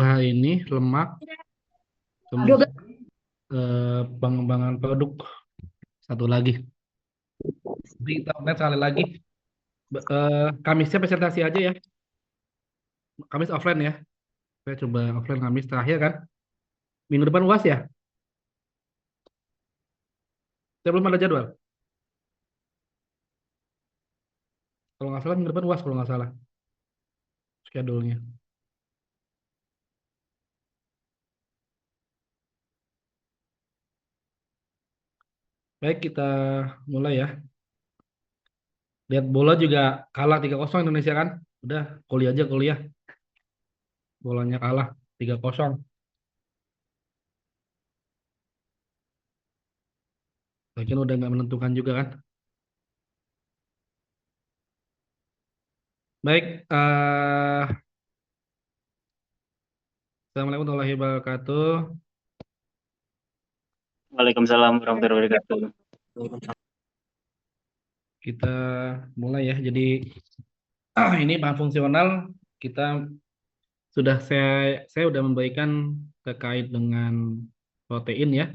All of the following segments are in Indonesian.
ini lemak, kemudian 12. pengembangan produk satu lagi. Jadi kita lihat sekali lagi. Kamisnya presentasi aja ya. Kamis offline ya. Saya coba offline Kamis terakhir kan. Minggu depan UAS ya. Saya belum ada jadwal. Kalau nggak salah minggu depan UAS kalau nggak salah schedule-nya. Baik, kita mulai ya. Lihat bola juga kalah 3-0 Indonesia kan. Udah kuliah aja kuliah. Bolanya kalah 3-0. Lagian udah nggak menentukan juga kan. Baik, Assalamualaikum warahmatullahi wabarakatuh. Waalaikumsalam warahmatullahi wabarakatuh. Kita mulai ya. Jadi ini bahan fungsional kita saya udah memberikan terkait dengan protein ya,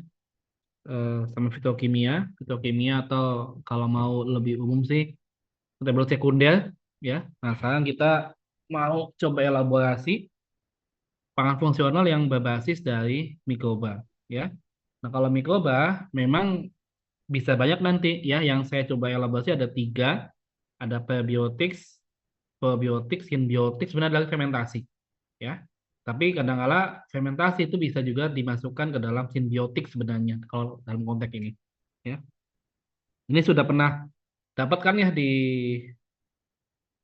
sama fitokimia, atau kalau mau lebih umum sih tabel sekunder ya. Nah, sekarang kita mau coba elaborasi pangan fungsional yang berbasis dari mikroba ya. Nah, kalau mikroba memang bisa banyak nanti ya. Yang saya coba elaborasi ada tiga, ada prebiotics, probiotics, simbiotics, sebenarnya adalah fermentasi ya. Tapi kadang-kala fermentasi itu bisa juga dimasukkan ke dalam simbiotik sebenarnya kalau dalam konteks ini ya. Ini sudah pernah dapatkan ya di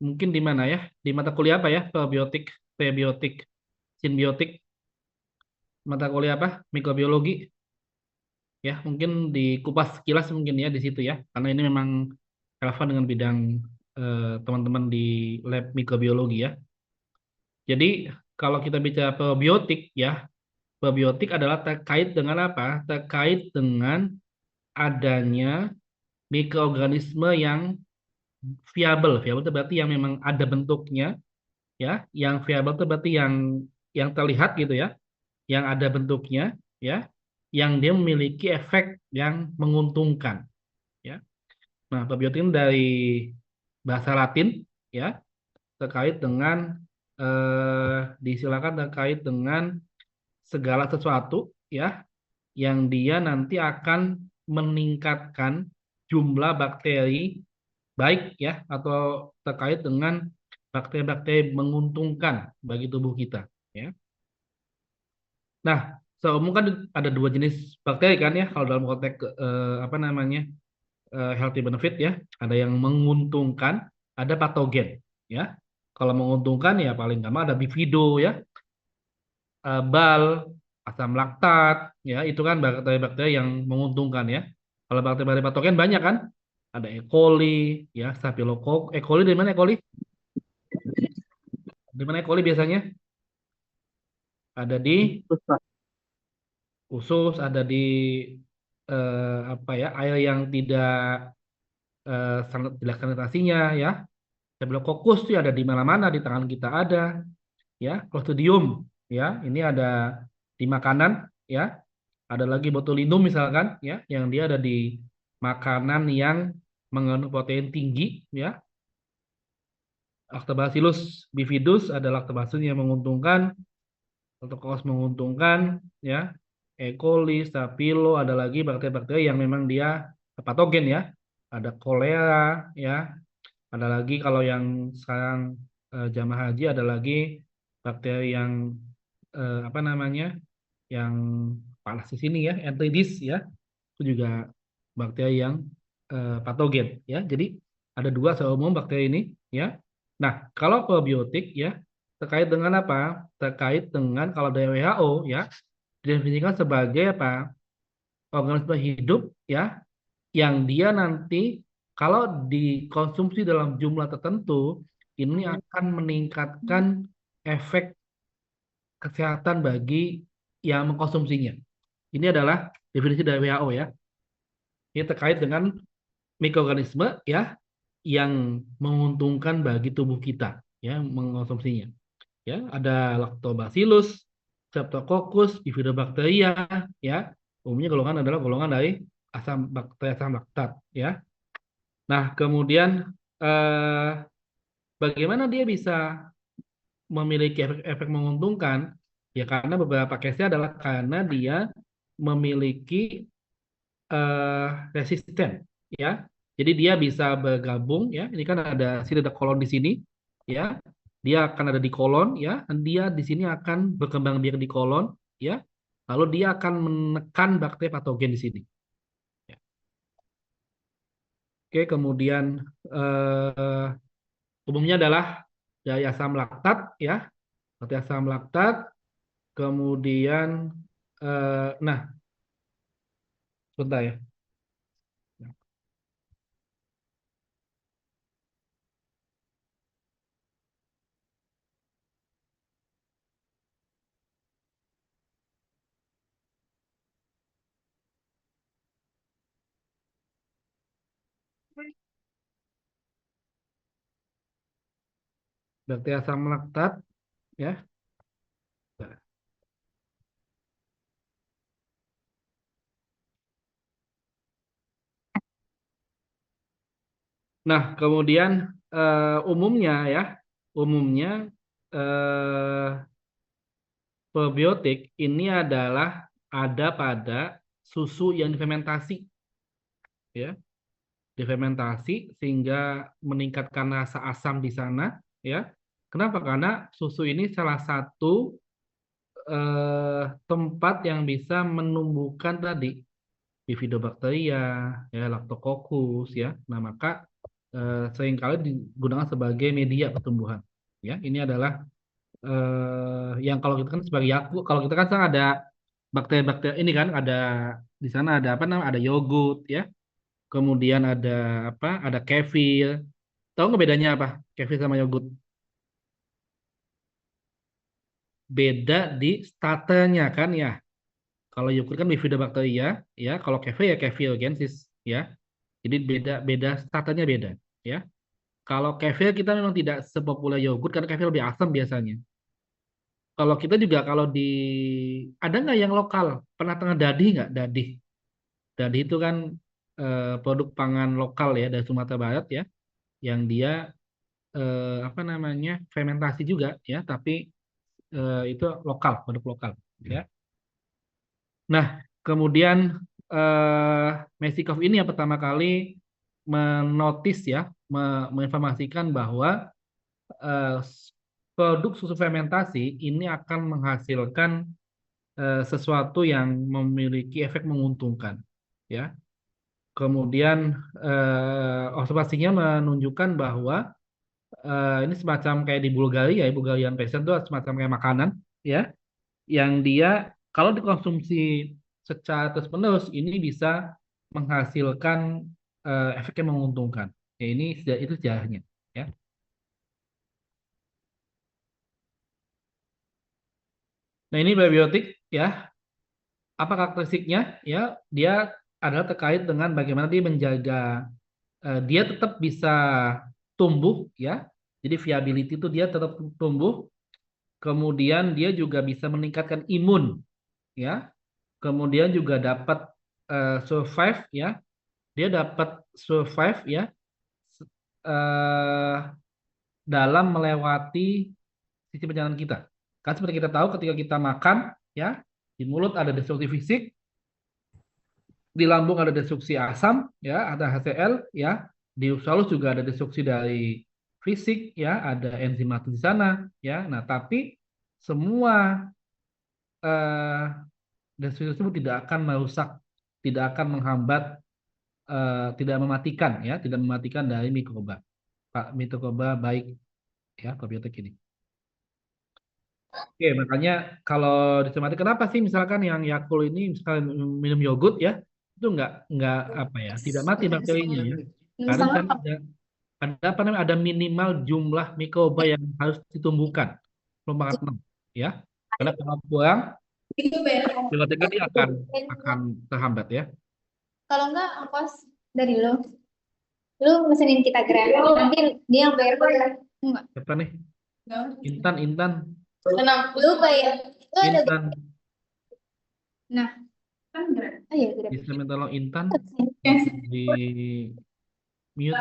mungkin di mana ya? Di mata kuliah apa ya? Probiotik, prebiotik, simbiotik, mata kuliah apa? Mikrobiologi ya. Mungkin di kupas kilas mungkin ya di situ ya. Karena ini memang relevan dengan bidang teman-teman di lab mikrobiologi ya. Jadi kalau kita bicara probiotik ya, probiotik adalah terkait dengan apa? Terkait dengan adanya mikroorganisme yang viabel. Viabel itu berarti yang memang ada bentuknya, ya. Yang viabel itu berarti yang terlihat gitu ya, yang ada bentuknya, ya, yang dia memiliki efek yang menguntungkan, ya. Nah, probiotik ini dari bahasa Latin, ya, terkait dengan disilakan terkait dengan segala sesuatu, ya, yang dia nanti akan meningkatkan jumlah bakteri baik ya atau terkait dengan bakteri-bakteri menguntungkan bagi tubuh kita ya. Nah, seumum kan ada dua jenis bakteri kan ya kalau dalam konteks apa namanya healthy benefit ya, ada yang menguntungkan, ada patogen ya. Kalau menguntungkan ya paling gampang ada bifido ya, bal, asam laktat, ya itu kan bakteri-bakteri yang menguntungkan ya. Kalau bakteri-bakteri patogen banyak kan, ada E. coli, ya Staphylococcus. E. coli dari mana E. coli? Di mana E. coli biasanya? Ada di usus, ada di apa ya air yang tidak tidak sanitasinya ya. Staphylococcus itu ada di mana-mana di tangan kita ada, ya. Clostridium, ya ini ada di makanan, ya. Ada lagi botulinum misalkan ya, yang dia ada di makanan yang mengandung protein tinggi ya. Lactobacillus bifidus ada lactobacillus yang menguntungkan, Lactobacillus menguntungkan ya. E. coli, Staphylo, ada lagi bakteri-bakteri yang memang dia patogen ya. Ada kolera ya. Ada lagi kalau yang sekarang jamaah haji ada lagi bakteri yang apa namanya? Yang panas di sini ya, Enteridis ya. Itu juga bakteri yang patogen ya. Jadi ada dua secara umum bakteri ini ya. Nah, kalau probiotik ya terkait dengan apa? Terkait dengan kalau dari WHO ya didefinisikan sebagai apa? Organisme hidup ya yang dia nanti kalau dikonsumsi dalam jumlah tertentu ini akan meningkatkan efek kesehatan bagi yang mengkonsumsinya. Ini adalah definisi dari WHO ya. Ini terkait dengan mikroorganisme ya yang menguntungkan bagi tubuh kita ya mengkonsumsinya. Ya, ada lactobacillus Streptococcus, Bifidobacteria, ya. Umumnya golongan adalah golongan dari asam laktat, ya. Nah, kemudian eh, bagaimana dia bisa memiliki efek menguntungkan? Ya karena beberapa case-nya adalah karena dia memiliki resisten, ya. Jadi dia bisa bergabung, ya. Ini kan ada kolon di sini, ya. Dia akan ada di kolon, ya. Dan dia di sini akan berkembang biak di kolon, ya. Lalu dia akan menekan bakteri patogen di sini. Ya. Oke, kemudian eh, umumnya adalah dari asam laktat, ya. Seperti asam laktat, kemudian nah, sebentar ya. Bakteri asam laktat, ya. Nah, kemudian umumnya, ya, umumnya eh, probiotik ini adalah ada pada susu yang difermentasi, ya, difermentasi sehingga meningkatkan rasa asam di sana, ya. Kenapa? Karena susu ini salah satu tempat yang bisa menumbuhkan tadi Bifidobacteria, ya, Lactococcus, ya. Nah, maka seringkali digunakan sebagai media pertumbuhan. Ya, ini adalah yang kalau kita kan sebagai Yakult, kalau kita kan sekarang ada bakteri-bakteri ini kan ada di sana ada apa namanya? Ada yogurt, ya. Kemudian ada apa? Ada kefir. Tahu nggak bedanya apa? Kefir sama yogurt. Beda di starternya kan ya. Kalau yogurt kan bifidobacteria, ya. Kalau kefir ya kefir ya. Jadi beda beda starternya beda, ya. Kalau kefir kita memang tidak sepopuler yogurt karena kefir lebih asam biasanya. Kalau kita juga kalau di ada nggak yang lokal? Pernah dengar dadi nggak? Dadi. Dadi itu kan produk pangan lokal ya dari Sumatera Barat ya, yang dia apa namanya fermentasi juga ya, tapi itu lokal, produk lokal ya. Nah, kemudian Mesikov ini yang pertama kali menotis ya, menginformasikan bahwa eh, produk susu fermentasi ini akan menghasilkan sesuatu yang memiliki efek menguntungkan, ya. Kemudian observasinya menunjukkan bahwa ini semacam kayak di Bulgaria, ya, Bulgarian peasant itu semacam kayak makanan, ya, yang dia kalau dikonsumsi secara terus-menerus ini bisa menghasilkan efek yang menguntungkan. Ya, itu sejarahnya, ya. Nah, ini probiotik, ya. Apa karakteristiknya? Ya, dia adalah terkait dengan bagaimana dia menjaga dia tetap bisa tumbuh, ya. Jadi viability itu dia tetap tumbuh. Kemudian dia juga bisa meningkatkan imun, ya. Kemudian juga dapat survive, ya. Dia dapat survive, ya, eh, dalam melewati sisi perjalanan kita. Kan seperti kita tahu ketika kita makan, ya, di mulut ada destruksi fisik, di lambung ada destruksi asam, ya, ada HCl, ya, di usus juga ada destruksi dari fisik, ya, ada enzim mati di sana, ya. Nah, tapi semua eh, destruksi tersebut tidak akan merusak, tidak akan menghambat, tidak mematikan, ya, tidak mematikan dari mikroba, mikroba baik, ya, probiotik ini. Oke, makanya kalau dicermati kenapa sih misalkan yang Yakult ini misalkan minum yogurt ya itu nggak apa ya tidak mati bakterinya ya karena di sana ada apa namanya ada minimal jumlah mikroba yang harus ditumbuhkan 0,6 ya karena kalau kurang probiotiknya dia akan terhambat ya. Kalau enggak, ongkos dari lu mesenin kita Grab, nanti dia yang bayar. Enggak. Siapa nih? Intan Tenang, lu bayar Lu ada Intan, nah kan gerak. Oh iya gerak. bisa minta tolong Intan di mute.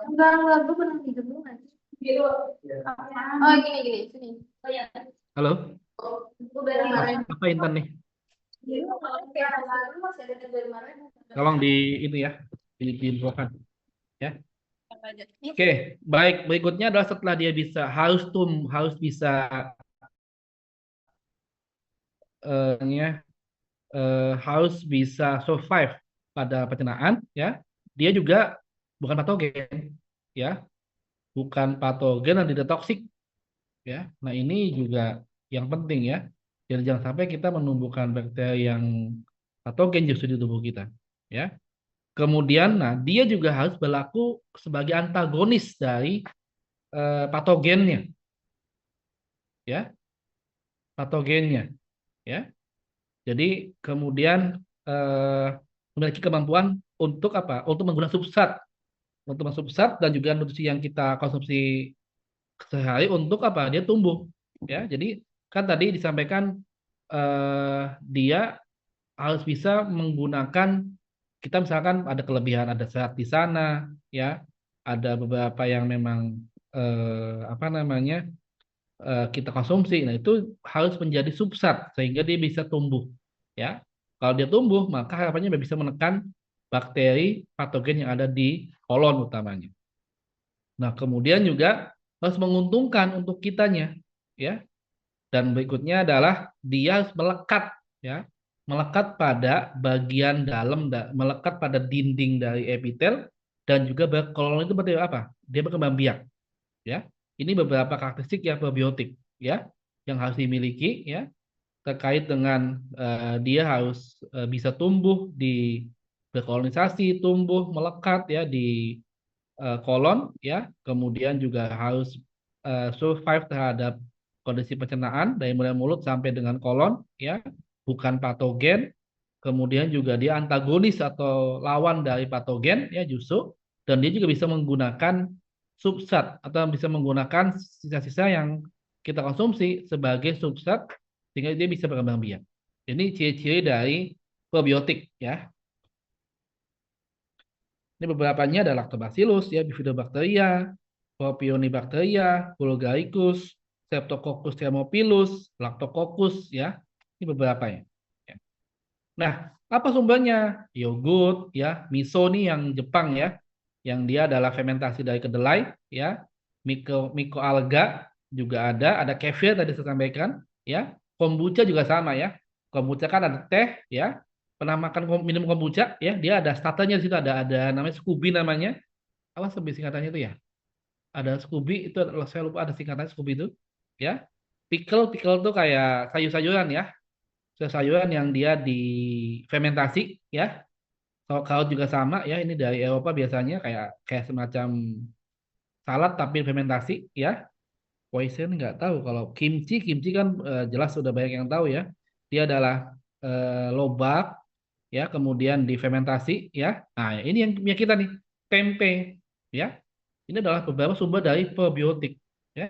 Enggak, gue pernah tidur dulu aja. Oh gini sini. Halo, Gue baru kemarin. apa Intan nih? Masih ada dari kemarin. Tolong di itu ya, diinfokan ya. Oke, baik. Berikutnya adalah setelah dia bisa harus bisa ya, harus bisa survive pada pencernaan ya. Dia juga bukan patogen ya, bukan patogen dan tidak toksik ya. Nah, ini juga yang penting ya. Jadi jangan sampai kita menumbuhkan bakteri yang patogen justru di tubuh kita ya. Kemudian, nah dia juga harus berlaku sebagai antagonis dari patogennya ya, patogennya ya. Jadi kemudian eh, memiliki kemampuan untuk apa? Untuk menggunakan substrat dan juga nutrisi yang kita konsumsi sehari untuk apa? Dia tumbuh ya. Jadi kan tadi disampaikan dia harus bisa menggunakan, kita misalkan ada kelebihan, ada serat di sana ya, ada beberapa yang memang apa namanya kita konsumsi. Nah, itu harus menjadi substrat sehingga dia bisa tumbuh. Ya, kalau dia tumbuh, maka harapannya dia bisa menekan bakteri patogen yang ada di kolon utamanya. Nah, kemudian juga harus menguntungkan untuk kitanya, ya. Dan berikutnya adalah dia harus melekat, ya, melekat pada bagian dalam, melekat pada dinding dari epitel dan juga kolon itu berarti apa? Dia berkembang biak, ya. Ini beberapa karakteristik ya probiotik ya yang harus dimiliki ya terkait dengan dia harus bisa tumbuh di berkolonisasi, tumbuh melekat ya di kolon ya, kemudian juga harus survive terhadap kondisi pencernaan dari mulai mulut sampai dengan kolon ya, bukan patogen. Kemudian juga dia antagonis atau lawan dari patogen ya justru, dan dia juga bisa menggunakan substrat atau bisa menggunakan sisa-sisa yang kita konsumsi sebagai substrat sehingga dia bisa berkembang biak. Ini ciri-ciri dari probiotik ya. Ini beberapanya ada Lactobacillus ya, Bifidobacteria, Propionibacteria, Bulgaricus, Streptococcus thermophilus, Lactococcus ya. Ini beberapa ya. Nah, apa sumbernya? Yogurt ya, miso nih yang Jepang ya, yang dia adalah fermentasi dari kedelai ya, mikroalga juga ada kefir tadi saya sampaikan ya, kombucha juga sama ya. Kombucha kan ada teh ya. Pernah makan minum kombucha ya, dia ada starternya di situ, ada namanya Scooby namanya. Apa sebut singkatannya itu ya? Ada Scooby itu, saya lupa ada singkatannya Scooby itu ya. Pickle tuh kayak sayur-sayuran ya, sayuran yang dia difermentasi ya. Kalau juga sama ya, ini dari Eropa biasanya kayak kayak semacam salad tapi fermentasi ya. Poison nggak tahu. Kalau kimchi kan jelas sudah banyak yang tahu ya. Dia adalah lobak ya, kemudian difermentasi ya. Nah, ini yang kita nih, tempe ya. Ini adalah beberapa sumber dari probiotik ya.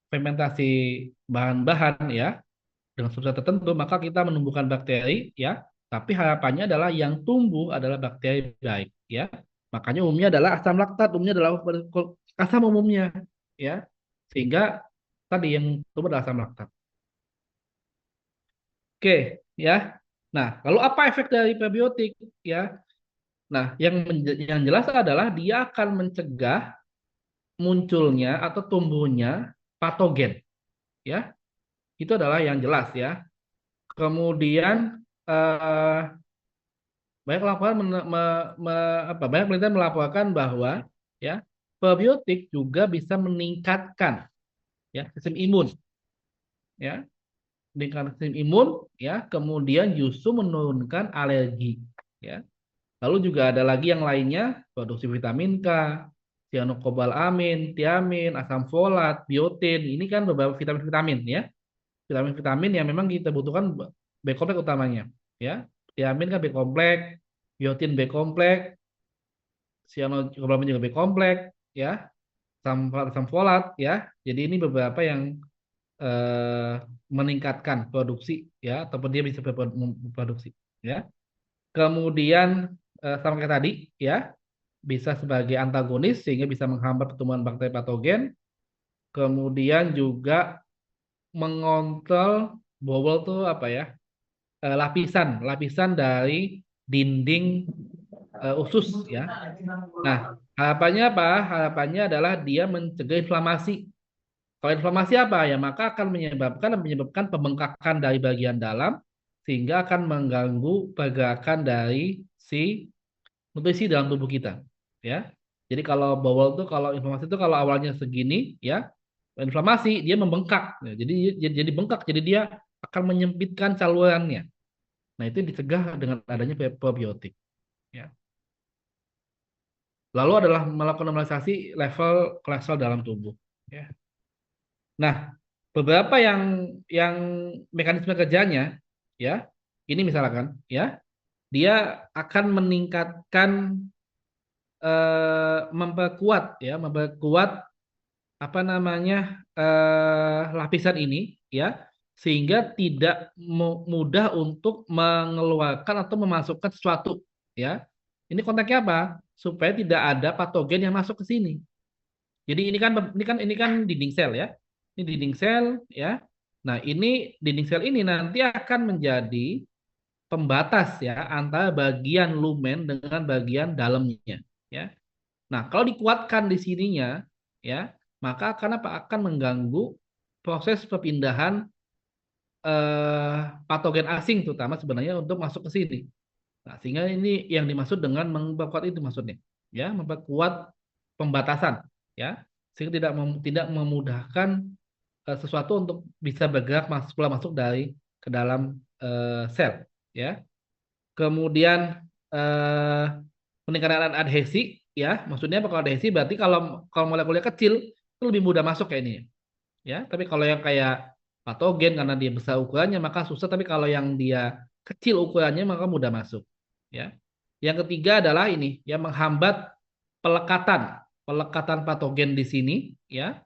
Fermentasi bahan-bahan ya dengan substrat tertentu, maka kita menumbuhkan bakteri ya. Tapi harapannya adalah yang tumbuh adalah bakteri baik ya. Makanya umumnya adalah asam laktat, umumnya adalah asam umumnya ya. Sehingga tadi yang tumbuh adalah asam laktat. Oke ya. Nah, lalu apa efek dari probiotik ya? Nah, yang jelas adalah dia akan mencegah munculnya atau tumbuhnya patogen ya. Itu adalah yang jelas ya. Kemudian banyak laporan banyak penelitian melaporkan bahwa ya probiotik juga bisa meningkatkan ya sistem imun ya, meningkatkan sistem imun ya, kemudian justru menurunkan alergi ya. Lalu juga ada lagi yang lainnya, produksi vitamin K, cyanokobalamin, tiamin, asam folat, biotin. Ini kan beberapa vitamin-vitamin ya. Vitamin-vitamin yang memang kita butuhkan B kompleks utamanya ya. Tiamin kan B kompleks, biotin B kompleks, cyanokobalamin juga B kompleks ya. Asam folat ya. Jadi ini beberapa yang eh, meningkatkan produksi ya, ataupun dia bisa berproduksi ya. Kemudian sama kayak tadi ya, bisa sebagai antagonis sehingga bisa menghambat pertumbuhan bakteri patogen. Kemudian juga mengontrol bobol tuh apa ya? Lapisan dari dinding usus ya. Nah, harapannya apa? Harapannya adalah dia mencegah inflamasi. Kalau inflamasi apa ya? Maka akan menyebabkan pembengkakan dari bagian dalam sehingga akan mengganggu pergerakan dari si nutrisi dalam tubuh kita, ya. Jadi kalau bawel tuh kalau inflamasi itu kalau awalnya segini, ya, inflamasi dia membengkak. Ya, jadi bengkak, jadi dia akan menyempitkan salurannya. Nah, itu dicegah dengan adanya probiotik, ya. Lalu adalah melakukan normalisasi level kolesterol dalam tubuh, ya. Nah, beberapa yang mekanisme kerjanya, ya, ini misalkan, ya, dia akan meningkatkan memperkuat apa namanya lapisan ini ya sehingga tidak mudah untuk mengeluarkan atau memasukkan sesuatu ya. Ini konteksnya apa? Supaya tidak ada patogen yang masuk ke sini. Jadi ini kan dinding sel ya. Ini dinding sel ya. Nah, ini dinding sel ini nanti akan menjadi pembatas ya antara bagian lumen dengan bagian dalamnya ya. Nah, kalau dikuatkan di sininya, ya, maka akan apa? Akan mengganggu proses perpindahan patogen asing, terutama sebenarnya untuk masuk ke sini. Nah, sehingga ini yang dimaksud dengan memperkuat itu maksudnya, ya, memperkuat pembatasan, ya, sehingga tidak memudahkan sesuatu untuk bisa bergerak masuk dari ke dalam sel, ya. Kemudian eh, peningkatan adhesi ya, maksudnya apa kalau adhesi berarti kalau kalau molekulnya kecil itu lebih mudah masuk kayak ini ya. Tapi kalau yang kayak patogen karena dia besar ukurannya maka susah, tapi kalau yang dia kecil ukurannya maka mudah masuk ya. Yang ketiga adalah ini yang menghambat pelekatan pelekatan patogen di sini ya.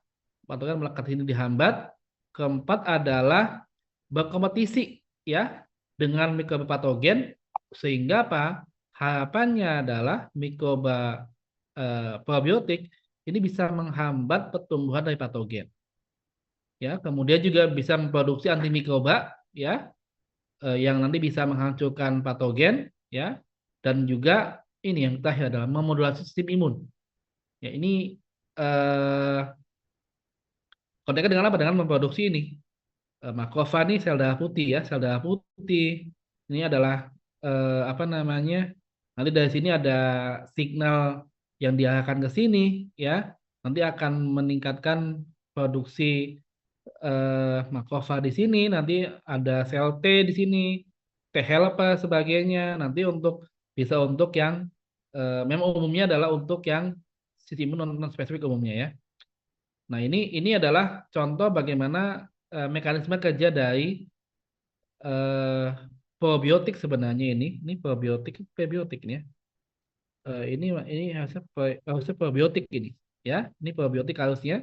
Patogen melekat di sini dihambat. Keempat adalah berkompetisi ya dengan mikrobapatogen sehingga apa? Harapannya adalah mikroba probiotik ini bisa menghambat pertumbuhan dari patogen. Ya, kemudian juga bisa memproduksi antimikroba ya yang nanti bisa menghancurkan patogen ya dan juga ini yang terakhir adalah memodulasi sistem imun. Ya, ini konteksnya dengan apa? Dengan memproduksi ini makrofag ini sel darah putih ya, sel darah putih. Ini adalah apa namanya? Nanti dari sini ada signal yang diarahkan ke sini ya. Nanti akan meningkatkan produksi makrofag di sini, nanti ada sel T di sini, T helper sebagainya. Nanti bisa untuk yang memang umumnya adalah untuk yang sistem imun non spesifik umumnya ya. Nah, ini adalah contoh bagaimana mekanisme kerja dari eh, probiotik sebenarnya ini. Ini probiotik ini ya. Ini harusnya probiotik ini ya. Ini probiotik harusnya.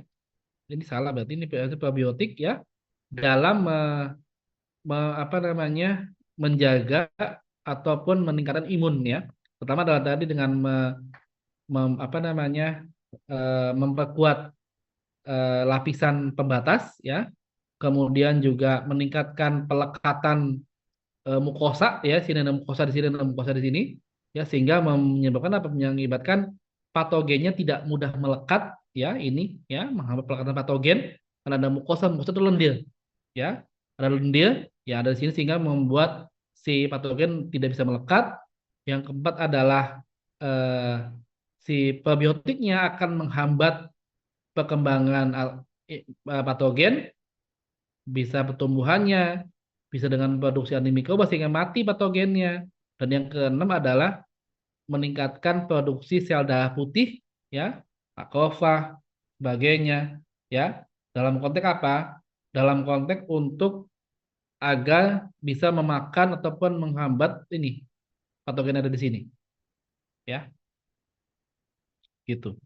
Ini salah berarti ini harusnya probiotik ya dalam apa namanya menjaga ataupun meningkatkan imun ya. Pertama adalah tadi dengan apa namanya memperkuat lapisan pembatas ya, kemudian juga meningkatkan pelekatan mukosa ya, sini ada mukosa di sini ada mukosa di sini ya, sehingga menyebabkan apa? Mengakibatkan patogennya tidak mudah melekat ya, ini ya menghambat pelekatan patogen karena ada mukosa itu lendir ya, ada lendir yang ada di sini sehingga membuat si patogen tidak bisa melekat. Yang keempat adalah eh, si probiotiknya akan menghambat perkembangan patogen, bisa pertumbuhannya, bisa dengan produksi antimikroba sehingga mati patogennya. Dan yang keenam adalah meningkatkan produksi sel darah putih ya laktofa, sebagainya, ya. Dalam konteks apa? Dalam konteks untuk agar bisa memakan ataupun menghambat ini patogen ada di sini, ya, gitu.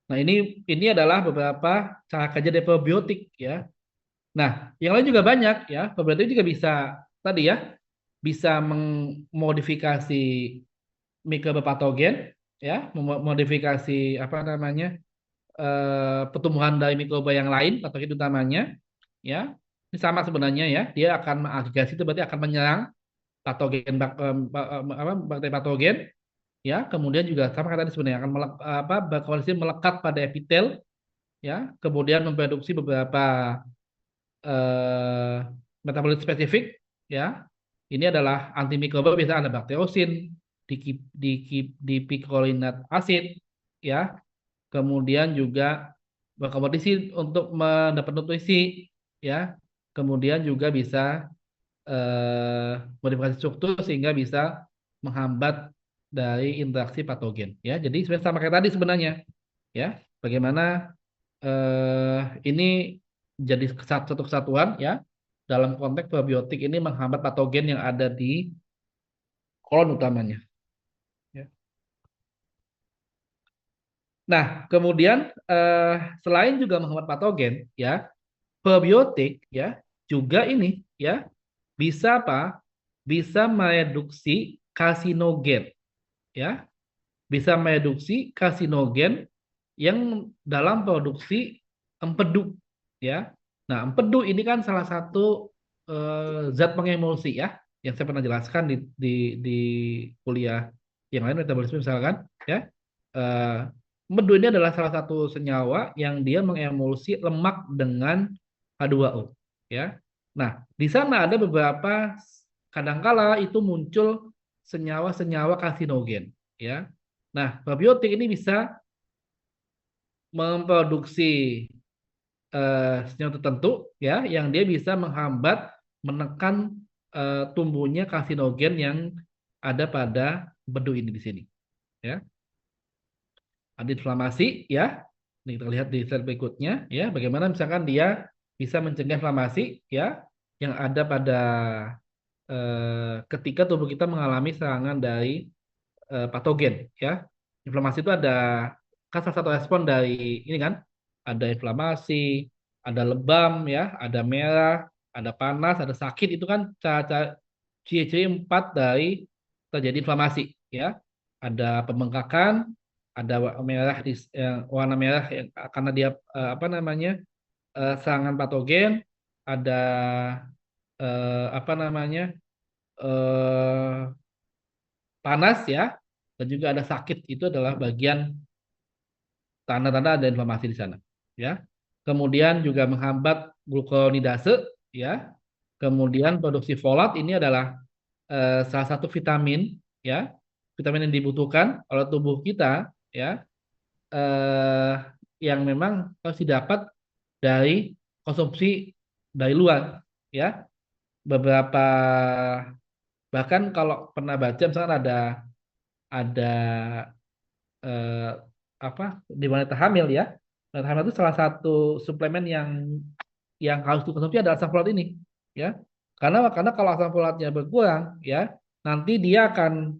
Nah, ini adalah beberapa cara kerja dari probiotik, ya. Nah, yang lain juga banyak, ya. Probiotik juga bisa tadi ya, bisa memodifikasi mikrobepatogen, ya, memodifikasi apa namanya pertumbuhan dari mikroba yang lain, patogen utamanya, ya. Ini sama sebenarnya ya, dia akan mengagregasi itu berarti akan menyerang patogen apa, bakteri patogen, ya. Kemudian juga sama kata tadi sebenarnya akan berkoalisi melekat pada epitel, ya. Kemudian memproduksi beberapa eh, metabolit spesifik, ya. Ini adalah antimikroba, bisa ada bakteriosin, picolinate acid, ya. Kemudian juga berkompetisi untuk mendapat nutrisi, ya. Kemudian juga bisa modifikasi struktur sehingga bisa menghambat dari interaksi patogen, ya. Jadi sebenarnya sama kayak tadi sebenarnya, ya. Bagaimana ini jadi satu kesatuan, ya, dalam konteks probiotik ini menghambat patogen yang ada di kolon utamanya, ya. Nah, kemudian selain juga menghambat patogen, ya, probiotik, ya, juga ini, ya, bisa apa? Bisa mereduksi karsinogen, ya, bisa mereduksi karsinogen yang dalam produksi empedu, ya. Nah, empedu ini kan salah satu zat pengemulsi, ya, yang saya pernah jelaskan di kuliah yang lain metabolisme misalkan, ya. Eh, Empedu ini adalah salah satu senyawa yang dia mengemulsi lemak dengan H2O, ya. Nah, di sana ada beberapa kadangkala itu muncul senyawa-senyawa karsinogen, ya. Nah, probiotik ini bisa memproduksi senyawa tertentu, ya, yang dia bisa menghambat, menekan tumbuhnya karsinogen yang ada pada empedu ini di sini, ya. Ada inflamasi, ya. Ini kita lihat di slide berikutnya, ya, bagaimana misalkan dia bisa mencegah inflamasi, ya, yang ada pada ketika tubuh kita mengalami serangan dari patogen, ya. Inflamasi itu ada kan salah satu respon dari ini kan, ada inflamasi, ada lebam, ya, ada merah, ada panas, ada sakit, itu kan cara ciri-ciri empat dari terjadi inflamasi, ya. Ada pembengkakan, ada merah warna merah yang karena dia apa namanya serangan patogen, ada apa namanya eh, panas, ya, dan juga ada sakit, itu adalah bagian tanda-tanda ada inflamasi di sana, ya. Kemudian juga menghambat glukuronidase, ya. Kemudian produksi folat ini adalah salah satu vitamin, ya, vitamin yang dibutuhkan oleh tubuh kita, ya, eh, yang memang harus didapat dari konsumsi dari luar, ya. Beberapa bahkan kalau pernah baca misalkan ada eh, apa di wanita hamil, ya. Wanita hamil itu salah satu suplemen yang harus dikonsumsi adalah asam folat ini, ya. Karena kalau asam folatnya berkurang, ya, nanti dia akan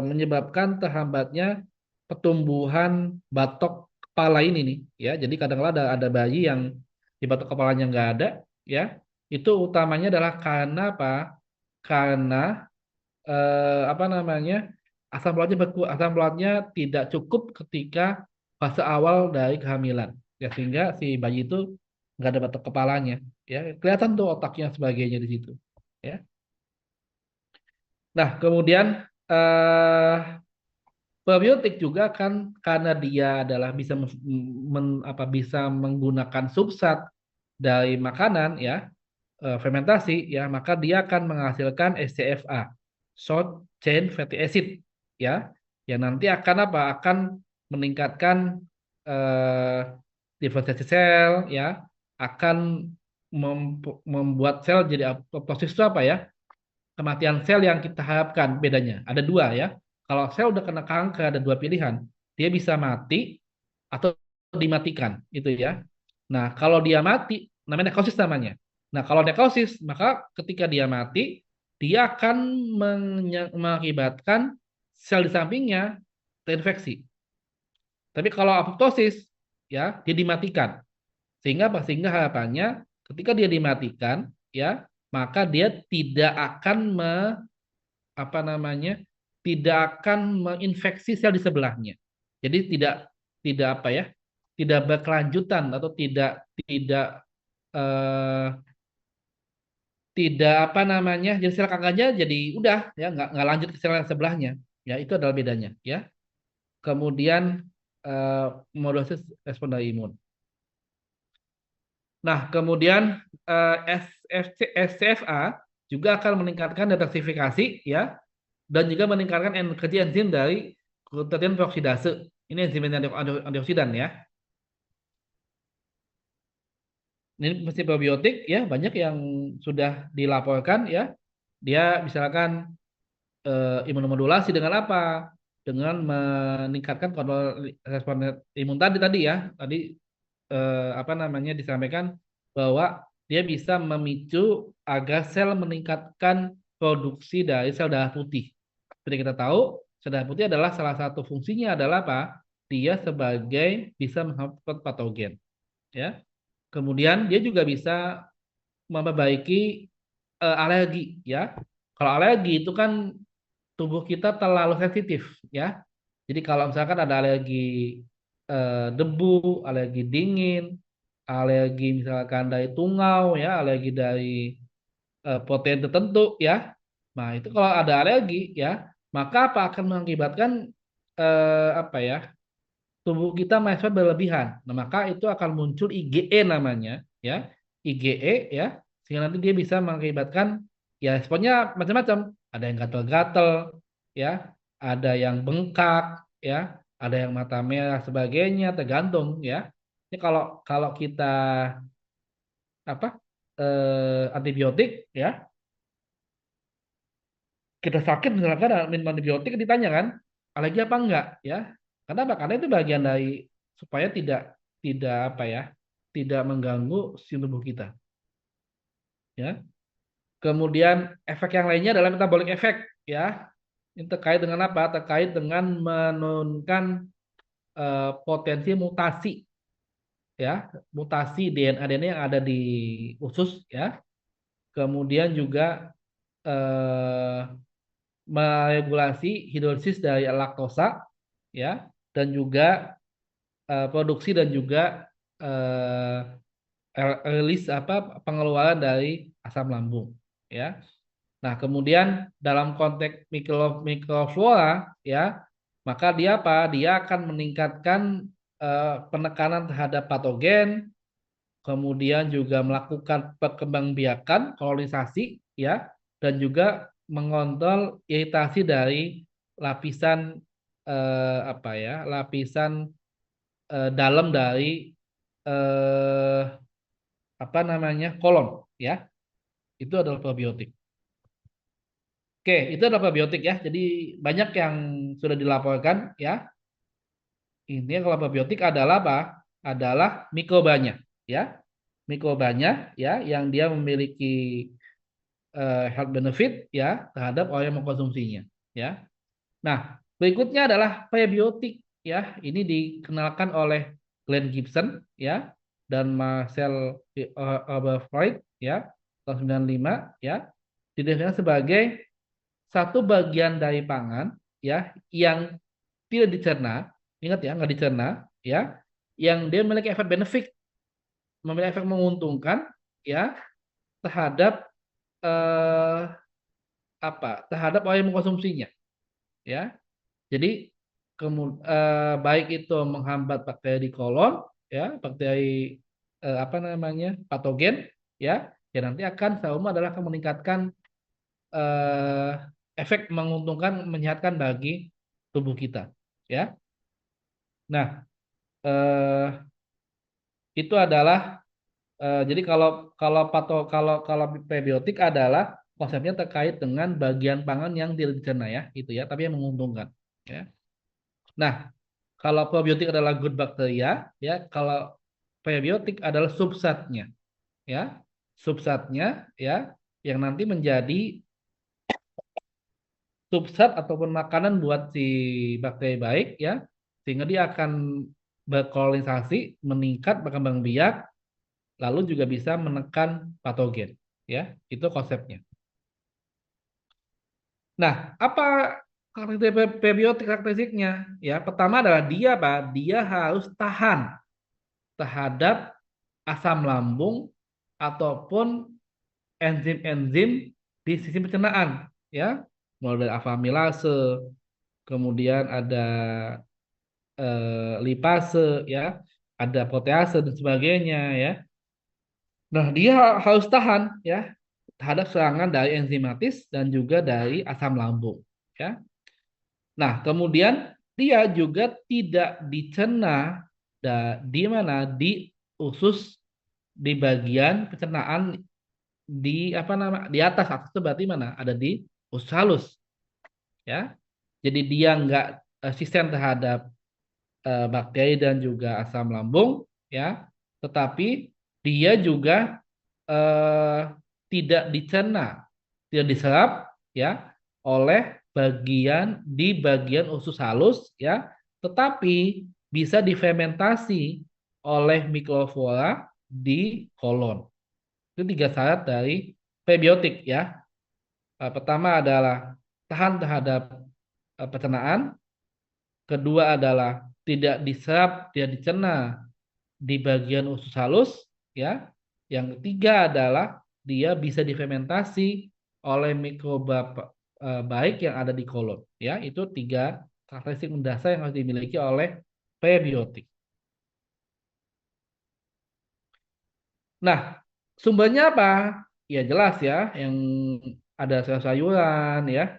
menyebabkan terhambatnya pertumbuhan batok kepala ini nih, ya. Jadi kadang-kadang ada bayi yang di batok kepalanya nggak ada, ya. Itu utamanya adalah karena apa? Karena apa namanya asam folatnya tidak cukup ketika fase awal dari kehamilan, ya, sehingga si bayi itu nggak ada batok kepalanya, ya, kelihatan tuh otaknya sebagainya di situ, ya. Nah, kemudian eh probiotik juga kan karena dia adalah bisa bisa menggunakan substrat dari makanan, ya, fermentasi, ya, maka dia akan menghasilkan SCFA, short chain fatty acid, ya, yang nanti akan apa? Akan meningkatkan eh, diferensiasi sel, ya, akan membuat sel jadi apoptosis itu apa, ya? Kematian sel yang kita harapkan bedanya. Ada dua, ya. Kalau sel udah kena kanker ada dua pilihan. dia bisa mati atau dimatikan, itu ya. Nah, kalau dia mati, namanya nekrosis namanya. Nah, kalau nekrosis, maka ketika dia mati, dia akan mengakibatkan sel di sampingnya terinfeksi. Tapi kalau apoptosis, ya, dia dimatikan. Sehingga apa? Sehingga harapannya ketika dia dimatikan, ya, maka dia tidak akan apa namanya? Tidak akan menginfeksi sel di sebelahnya. Jadi tidak apa ya? Tidak berkelanjutan atau tidak eh, tidak apa namanya? Jadi sel kankernya jadi udah ya nggak lanjut ke sel yang sebelahnya. Ya, itu adalah bedanya, ya. Kemudian eh, modulasi respon dari imun. Nah, kemudian SCFA juga akan meningkatkan detoksifikasi, ya, dan juga meningkatkan energi enzim dari glutathione peroksidase. Ini enzim antioksidan, ya. Ini mesti probiotik, ya, banyak yang sudah dilaporkan, ya. Dia misalkan imunomodulasi dengan apa? Dengan meningkatkan kontrol respon imun tadi ya. Tadi apa namanya disampaikan bahwa dia bisa memicu agar sel meningkatkan produksi dari sel darah putih. Seperti kita tahu, sel darah putih adalah salah satu fungsinya adalah apa? Dia sebagai bisa menghambat patogen, ya. Kemudian dia juga bisa memperbaiki alergi, ya. Kalau alergi itu kan tubuh kita terlalu sensitif, ya. Jadi kalau misalkan ada alergi debu, alergi dingin, alergi misalkan dari tungau, ya, alergi dari protein tertentu, ya. Nah, itu kalau ada alergi, ya, maka apa akan mengakibatkan apa ya? Tubuh kita merespon berlebihan. Nah, maka itu akan muncul IgE namanya, ya. IgE, ya. Sehingga nanti dia bisa mengakibatkan ya responnya macam-macam. Ada yang gatal-gatal, ya. Ada yang bengkak, ya. Ada yang mata merah sebagainya, tergantung, ya. Ini kalau kalau kita apa antibiotik, ya, kita sakit misalkan minum antibiotik ditanya kan alergi apa enggak, ya. Karena apa? Karena itu bagian dari supaya tidak tidak apa ya, tidak mengganggu sistem tubuh kita, ya. Kemudian efek yang lainnya adalah metabolic effect, ya. Ini terkait dengan apa? Terkait dengan menurunkan potensi mutasi, ya, mutasi DNA yang ada di usus, ya. Kemudian juga eh, meregulasi hidrolisis dari laktosa, ya, dan juga produksi dan juga eh, rilis apa pengeluaran dari asam lambung, ya. Nah, kemudian dalam konteks mikroflora, ya, maka dia apa? Dia akan meningkatkan penekanan terhadap patogen, kemudian juga melakukan perkembangbiakan kolonisasi, ya, dan juga mengontrol iritasi dari lapisan apa ya, lapisan dalam dari eh, apa namanya kolon, ya. Itu adalah probiotik. Oke, itu adalah probiotik, ya. Jadi banyak yang sudah dilaporkan, ya. Ini kalau probiotik adalah apa? Adalah mikrobanya, ya. Mikrobanya, ya, yang dia memiliki health benefit, ya, terhadap orang yang mengkonsumsinya, ya. Nah, berikutnya adalah prebiotik, ya. Ini dikenalkan oleh Glenn Gibson, ya, dan Marcel Oberfreud, ya, tahun 95, ya. Didefinisikan sebagai satu bagian dari pangan, ya, yang tidak dicerna, ingat ya, nggak dicerna, ya, yang dia memiliki efek benefit, memiliki efek menguntungkan, ya, terhadap eh, terhadap orang yang mengkonsumsinya, ya. Jadi baik itu menghambat bakteri di kolon, ya, bakteri apa namanya patogen, ya, ya nanti akan sama adalah akan meningkatkan eh, efek menguntungkan menyehatkan bagi tubuh kita, ya. Nah, eh, itu adalah jadi kalau kalau kalau prebiotik adalah konsepnya terkait dengan bagian pangan yang tidak dicerna, ya, itu ya, tapi yang menguntungkan, ya. Nah, Kalau probiotik adalah good bacteria, ya. Kalau prebiotik adalah substratnya, ya. Substratnya, ya, yang nanti menjadi substrat ataupun makanan buat si bakteri baik, ya, sehingga dia akan berkolonisasi, meningkat, berkembang biak, lalu juga bisa menekan patogen, ya. Itu konsepnya. Nah, apa prebiotik karakteristiknya? Ya, pertama adalah dia apa? Dia harus tahan terhadap asam lambung ataupun enzim-enzim di sistem pencernaan, ya. Mulai dari amilase, kemudian ada lipase, ya, ada protease dan sebagainya, ya. Nah, dia harus tahan, ya, terhadap serangan dari enzimatis dan juga dari asam lambung, ya. Nah, kemudian dia juga tidak dicerna di mana, di usus, di bagian pencernaan, di apa nama, di atas itu berarti mana, ada di usus halus, ya. Jadi dia nggak resisten terhadap bakteri dan juga asam lambung, ya, tetapi dia juga eh, tidak dicerna, tidak diserap, ya, oleh bagian usus halus, ya, tetapi bisa difermentasi oleh mikroflora di kolon. Itu tiga syarat dari prebiotik, ya. Pertama adalah tahan terhadap pencernaan, kedua adalah tidak diserap, tidak dicerna di bagian usus halus, ya. Yang ketiga adalah dia bisa difermentasi oleh mikroba baik yang ada di kolon, ya. Itu tiga karakteristik mendasar yang harus dimiliki oleh prebiotik. Nah, sumbernya apa? Ya jelas, ya, yang ada sayur-sayuran, ya.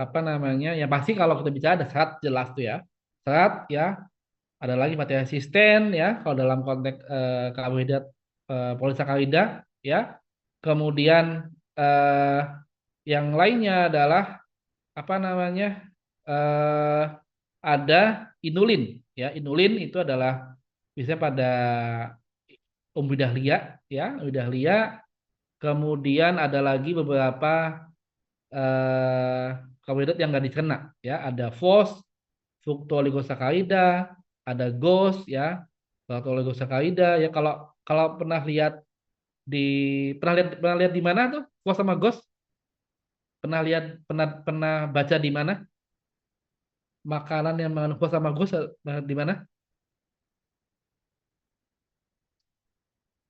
Apa namanya? Yang pasti kalau kita bicara ada serat, jelas tuh, ya. Serat, ya. Ada lagi mati resisten, ya, kalau dalam konteks karbohidrat polisakarida, ya. Kemudian eh, yang lainnya adalah apa namanya? eh ada inulin, ya. Inulin itu adalah bisa pada umbi dahlia, ya, umbi dahlia. Kemudian ada lagi beberapa eh karbohidrat yang nggak dicerna, ya. Ada fos, fruktoligosakarida, ada GOS, ya, fruktoligosakarida, ya. Kalau kalau di pernah lihat di mana tuh FOS sama GOS? Pernah lihat, pernah baca di mana makanan yang mengandung FOS sama GOS, di mana?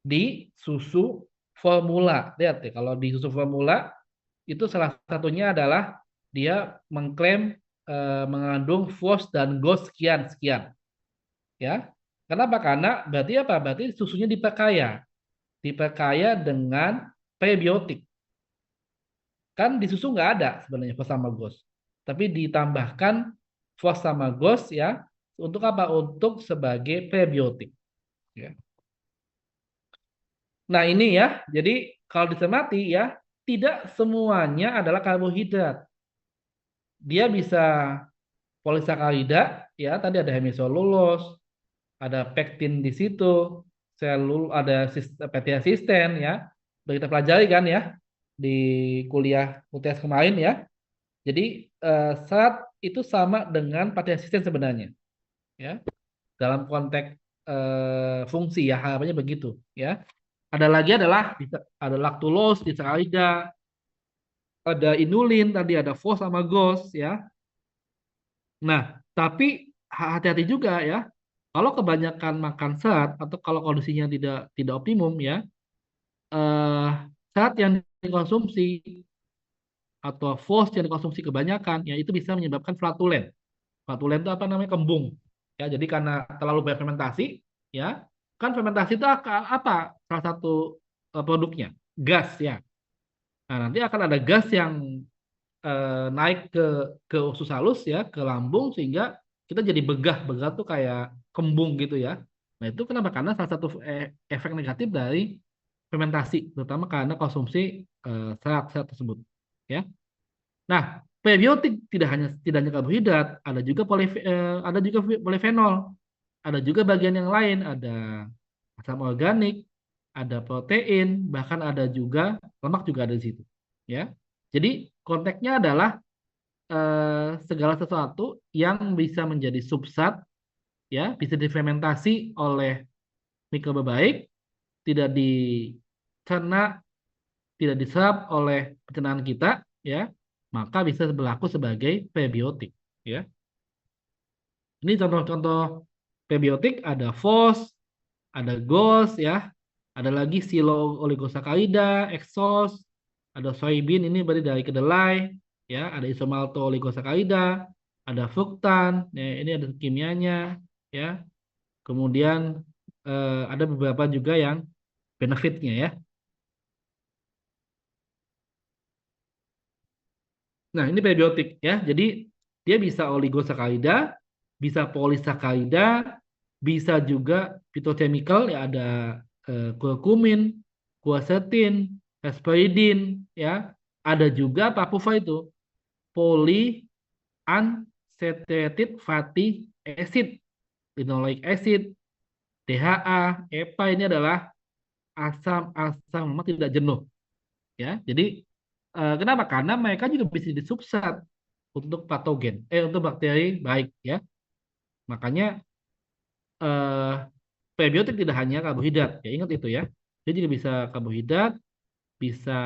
Di susu formula. Lihat ya, kalau di susu formula itu salah satunya adalah dia mengklaim mengandung FOS dan GOS sekian sekian, ya. Kenapa? Karena berarti apa? Berarti susunya diperkaya dengan prebiotik. Kan di susu nggak ada sebenarnya fos sama GOS. Tapi ditambahkan fos sama GOS, ya. Untuk apa? Untuk sebagai prebiotik, ya. Nah, ini, ya. Jadi kalau dicermati, ya, tidak semuanya adalah karbohidrat. Dia bisa polisakarida, ya. Tadi ada hemiselulose, ada pektin di situ, ada fatty asisten, ya. Sudah kita pelajari kan, ya, di kuliah UTS kemarin, ya. Jadi serat itu sama dengan fatty asisten sebenarnya, ya. Dalam konteks fungsi, ya, harapannya begitu, ya. Ada lagi adalah ada laktulose, disakarida, ada inulin, tadi ada fos sama GOS, ya. Nah, tapi hati-hati juga, ya. Kalau kebanyakan makan serat atau kalau kondisinya tidak tidak optimum, ya, eh, serat yang dikonsumsi atau fos yang dikonsumsi kebanyakan, ya, itu bisa menyebabkan flatulen. Flatulen itu apa namanya? Kembung. Ya, jadi karena terlalu berfermentasi, ya. Kan fermentasi itu apa? Salah satu produknya, gas, ya. Nah, nanti akan ada gas yang naik ke usus halus, ya, ke lambung, sehingga kita jadi begah. Begah tuh kayak kembung gitu, ya. Nah, itu kenapa? Karena salah satu efek negatif dari fermentasi, terutama karena konsumsi serat-serat tersebut, ya. Nah, prebiotik tidak hanya karbohidrat, ada juga polifenol, ada juga bagian yang lain, ada asam organik, ada protein, bahkan ada juga lemak juga ada di situ. Ya, jadi konteksnya adalah segala sesuatu yang bisa menjadi substrat, ya, bisa difermentasi oleh mikroba baik, tidak dicerna, tidak diserap oleh pencernaan kita, ya, maka bisa berlaku sebagai prebiotik. Ya, ini contoh-contoh prebiotik ada FOS, ada GOS, ya, ada lagi silo oligosakarida, Exos, ada soybean ini berarti dari kedelai, ya, ada isomalto oligosakarida, ada fruktan, ya, ini ada kimianya, ya. Kemudian ada beberapa juga yang benefitnya, ya. Nah, ini prebiotik, ya. Jadi dia bisa oligosakarida, bisa polisakarida, bisa juga phytochemical, ya, ada kurkumin, quercetin, hesperidin, ya. Ada juga apa PUFA itu? Polyunsaturated fatty acid, linoleic acid, DHA, EPA ini adalah asam-asam lemak tidak jenuh, ya. Jadi kenapa? Karena mereka juga bisa disubstrat untuk patogen, untuk bakteri baik, ya. Makanya eh, prebiotik tidak hanya karbohidrat, ya, ingat itu, ya. Dia juga bisa karbohidrat, bisa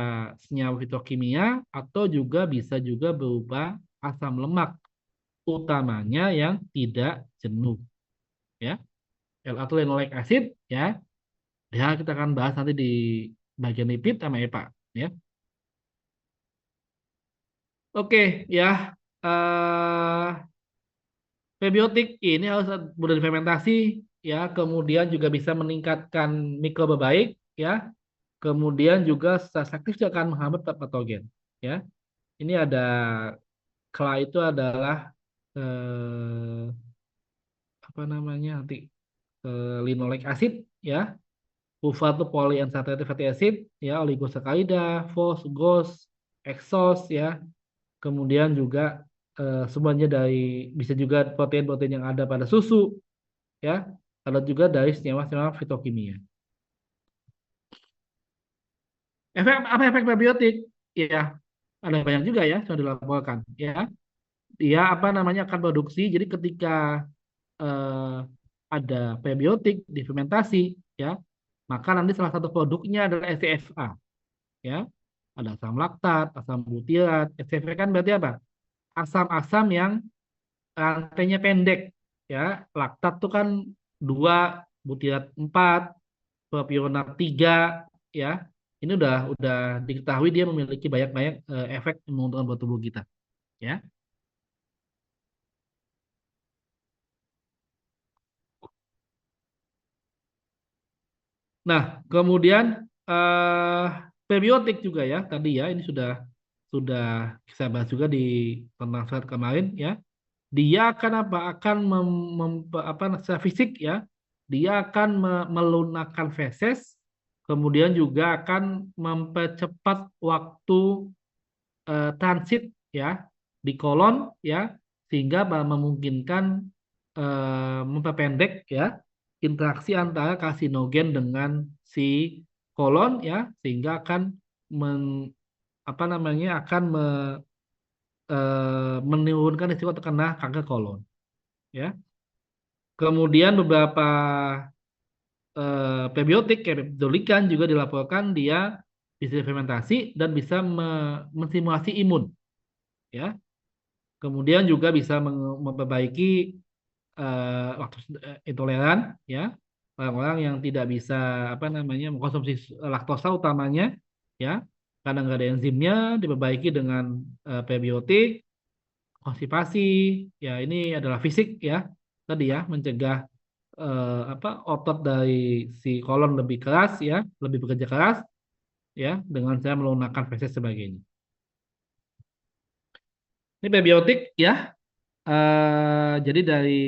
senyawa fitokimia, atau juga bisa juga berupa asam lemak, utamanya yang tidak jenuh, ya. L-atau linoleic acid, ya. Ya, kita akan bahas nanti di bagian lipid sama EPA, ya. Oke, ya. eh Prebiotik ini harus mudah difermentasi, ya, kemudian juga bisa meningkatkan mikroba baik, ya, kemudian juga secara selektif juga akan menghambat patogen, ya. Ini ada itu adalah apa namanya nanti linoleic acid, ya, PUFA itu polyunsaturated fatty acid, ya, oligosakarida, FOS, GOS, Exos, ya, kemudian juga semuanya dari bisa juga protein-protein yang ada pada susu, ya, ada juga dari senyawa-senyawa fitokimia. Apa efek prebiotik? Ya, ada banyak juga, ya, sudah dilaporkan, ya. Dia apa namanya akan produksi. Jadi ketika eh, ada prebiotik di fermentasi, ya, maka nanti salah satu produknya adalah SCFA, ya. Ada asam laktat, asam butirat. SCFA kan berarti apa? Asam-asam yang rantainya pendek, ya. Laktat tuh kan 2, butirat 4, propionat 3, ya. Ini udah diketahui dia memiliki banyak-banyak efek yang menguntungkan buat tubuh kita, ya. Nah, kemudian eh prebiotik juga, ya. Tadi, ya, ini sudah kita bahas juga di tentang slide kemarin, ya. Dia akan apa? Akan apa secara fisik, ya. Dia akan melunakkan feses, kemudian juga akan mempercepat waktu transit, ya, di kolon, ya, sehingga memungkinkan memperpendek, ya, interaksi antara karsinogen dengan si kolon, ya, sehingga akan apa namanya akan menurunkan risiko terkena kanker kolon, ya. Kemudian beberapa prebiotik kayak peptidolikan juga dilaporkan dia bisa fermentasi dan bisa menstimulasi imun, ya. Kemudian juga bisa memperbaiki waktu intoleran, ya, orang-orang yang tidak bisa apa namanya mengkonsumsi laktosa utamanya, ya, karena nggak ada enzimnya, diperbaiki dengan prebiotik. Konstipasi, ya, ini adalah fisik, ya, tadi, ya, mencegah apa otot dari si kolon lebih keras, ya, lebih bekerja keras, ya, dengan saya melunakkan feses sebagainya. Ini prebiotik, ya. Jadi dari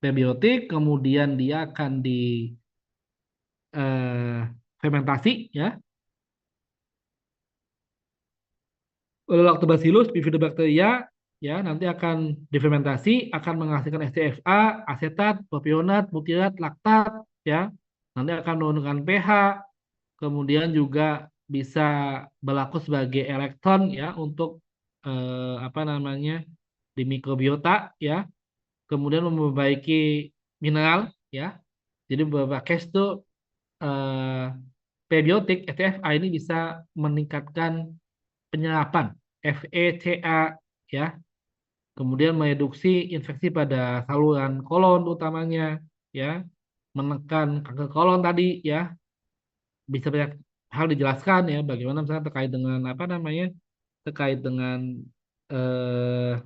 prebiotik kemudian dia akan di fermentasi, ya. Lactobacillus bifidobacteria ya nanti akan difermentasi, akan menghasilkan SCFA, asetat, propionat, butirat, laktat ya. Nanti akan menurunkan pH, kemudian juga bisa berlaku sebagai elektron ya untuk apa namanya di mikrobiota ya. Kemudian memperbaiki mineral ya. Jadi beberapa case itu eh, prebiotik SCFA ini bisa meningkatkan penyerapan FECA ya, kemudian mereduksi infeksi pada saluran kolon utamanya ya, menekan kanker kolon tadi ya, bisa banyak hal dijelaskan ya, bagaimana misalnya terkait dengan apa namanya, terkait dengan eh,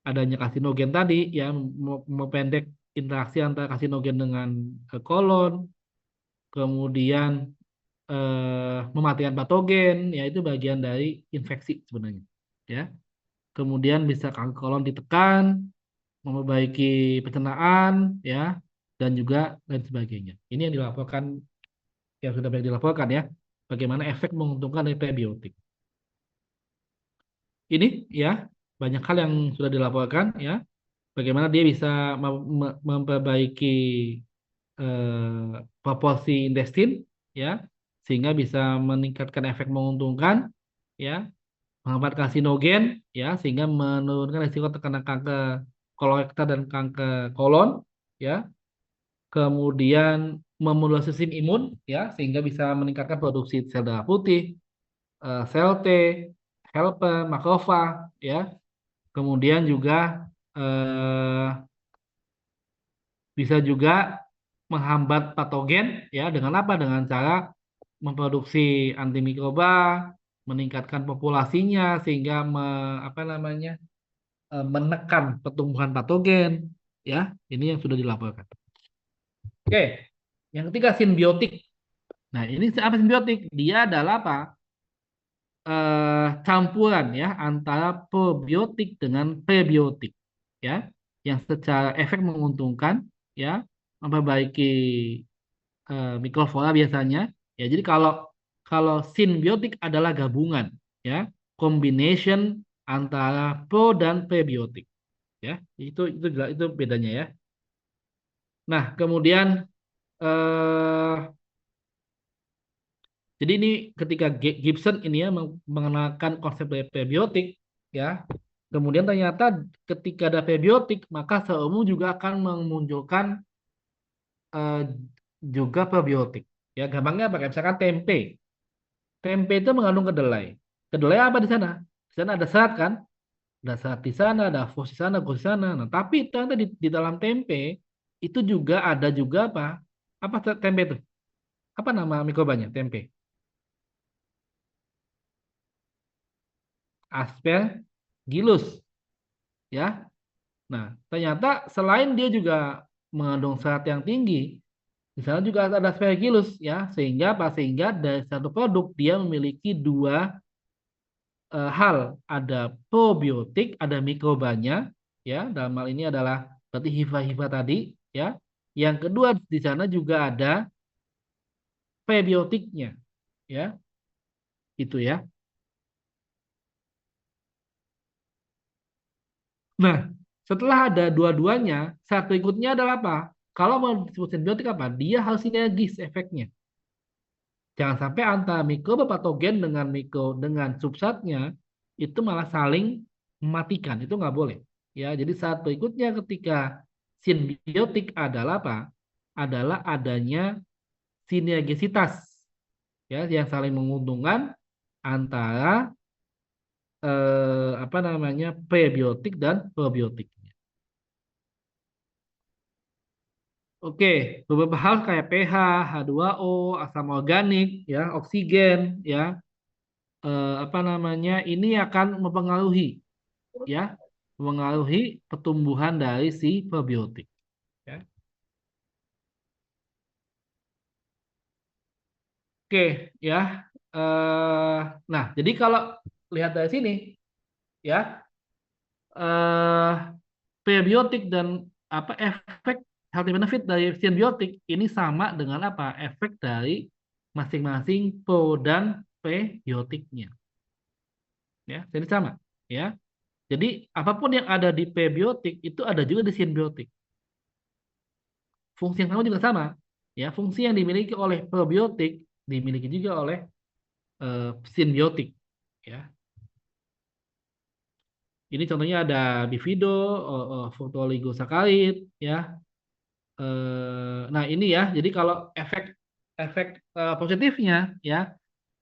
adanya karsinogen tadi ya, memendek interaksi antara karsinogen dengan kolon, kemudian mematikan patogen ya, itu bagian dari infeksi sebenarnya ya. Kemudian bisa kanker kolon ditekan, memperbaiki pencernaan ya, dan juga lain sebagainya. Ini yang dilaporkan, yang sudah banyak dilaporkan ya, bagaimana efek menguntungkan dari prebiotik. Ini ya banyak hal yang sudah dilaporkan ya, bagaimana dia bisa memperbaiki proporsi intestin ya, sehingga bisa meningkatkan efek menguntungkan ya, menghambat karsinogen ya, sehingga menurunkan risiko terkena kanker kolorektal dan kanker kolon ya, kemudian memodulasi sistem imun ya, sehingga bisa meningkatkan produksi sel darah putih, sel T, helper, makrofag ya, kemudian juga eh, bisa juga menghambat patogen ya, dengan apa? Dengan cara memproduksi antimikroba, meningkatkan populasinya sehingga apa namanya, menekan pertumbuhan patogen ya. Ini yang sudah dilaporkan. Oke, yang ketiga simbiotik. Nah, ini apa simbiotik? Dia adalah apa? Campuran ya antara probiotik dengan prebiotik ya, yang secara efek menguntungkan ya, memperbaiki mikroflora biasanya ya. Jadi kalau kalau simbiotik adalah gabungan ya, combination antara pro dan prebiotik ya, itu bedanya ya. Nah, kemudian eh, jadi ini ketika Gibson ini ya mengenalkan konsep dari prebiotik ya. Kemudian ternyata ketika ada prebiotik, maka seumur juga akan memunculkan eh, juga probiotik. Ya, gampangnya pakai misalkan tempe. Tempe itu mengandung kedelai. Kedelai apa di sana? Di sana ada serat kan? Ada serat di sana, ada fos di sana, glukosa di sana. Nah, tapi ternyata di dalam tempe itu juga ada juga apa? Apa tempe itu? Apa nama mikrobanya tempe? Aspergillus ya. Nah, ternyata selain dia juga mengandung serat yang tinggi, di sana juga ada aspergillus ya, sehingga apa? Sehingga dari satu produk dia memiliki dua hal, ada probiotik, ada mikrobanya ya. Dalam hal ini adalah berarti hifa-hifa tadi ya. Yang kedua di sana juga ada prebiotiknya ya. Itu ya. Nah, setelah ada dua-duanya, saat berikutnya adalah apa? Kalau mau disebut simbiotik apa? Dia harus sinergis efeknya. Jangan sampai antara mikroba patogen dengan dengan substratnya itu malah saling mematikan. Itu nggak boleh. Ya, jadi saat berikutnya ketika simbiotik adalah apa? Adalah adanya sinergisitas ya, yang saling menguntungkan antara apa namanya, prebiotik dan probiotik. Oke, beberapa hal kayak pH, H2O, asam organik, ya, oksigen, ya, apa namanya, ini akan mempengaruhi, ya, mempengaruhi pertumbuhan dari si probiotik. Ya. Oke, ya, nah, jadi kalau lihat dari sini, ya, eh, prebiotik dan apa efek healthy benefit dari simbiotik ini sama dengan apa efek dari masing-masing pro dan prebiotiknya ya. Jadi sama, ya. Jadi apapun yang ada di prebiotik itu ada juga di simbiotik. Fungsi yang sama juga sama, ya. Fungsi yang dimiliki oleh probiotik dimiliki juga oleh simbiotik, ya. Ini contohnya ada bifido, fotoligosacharid, ya. Nah ini ya, jadi kalau efek efek positifnya, ya,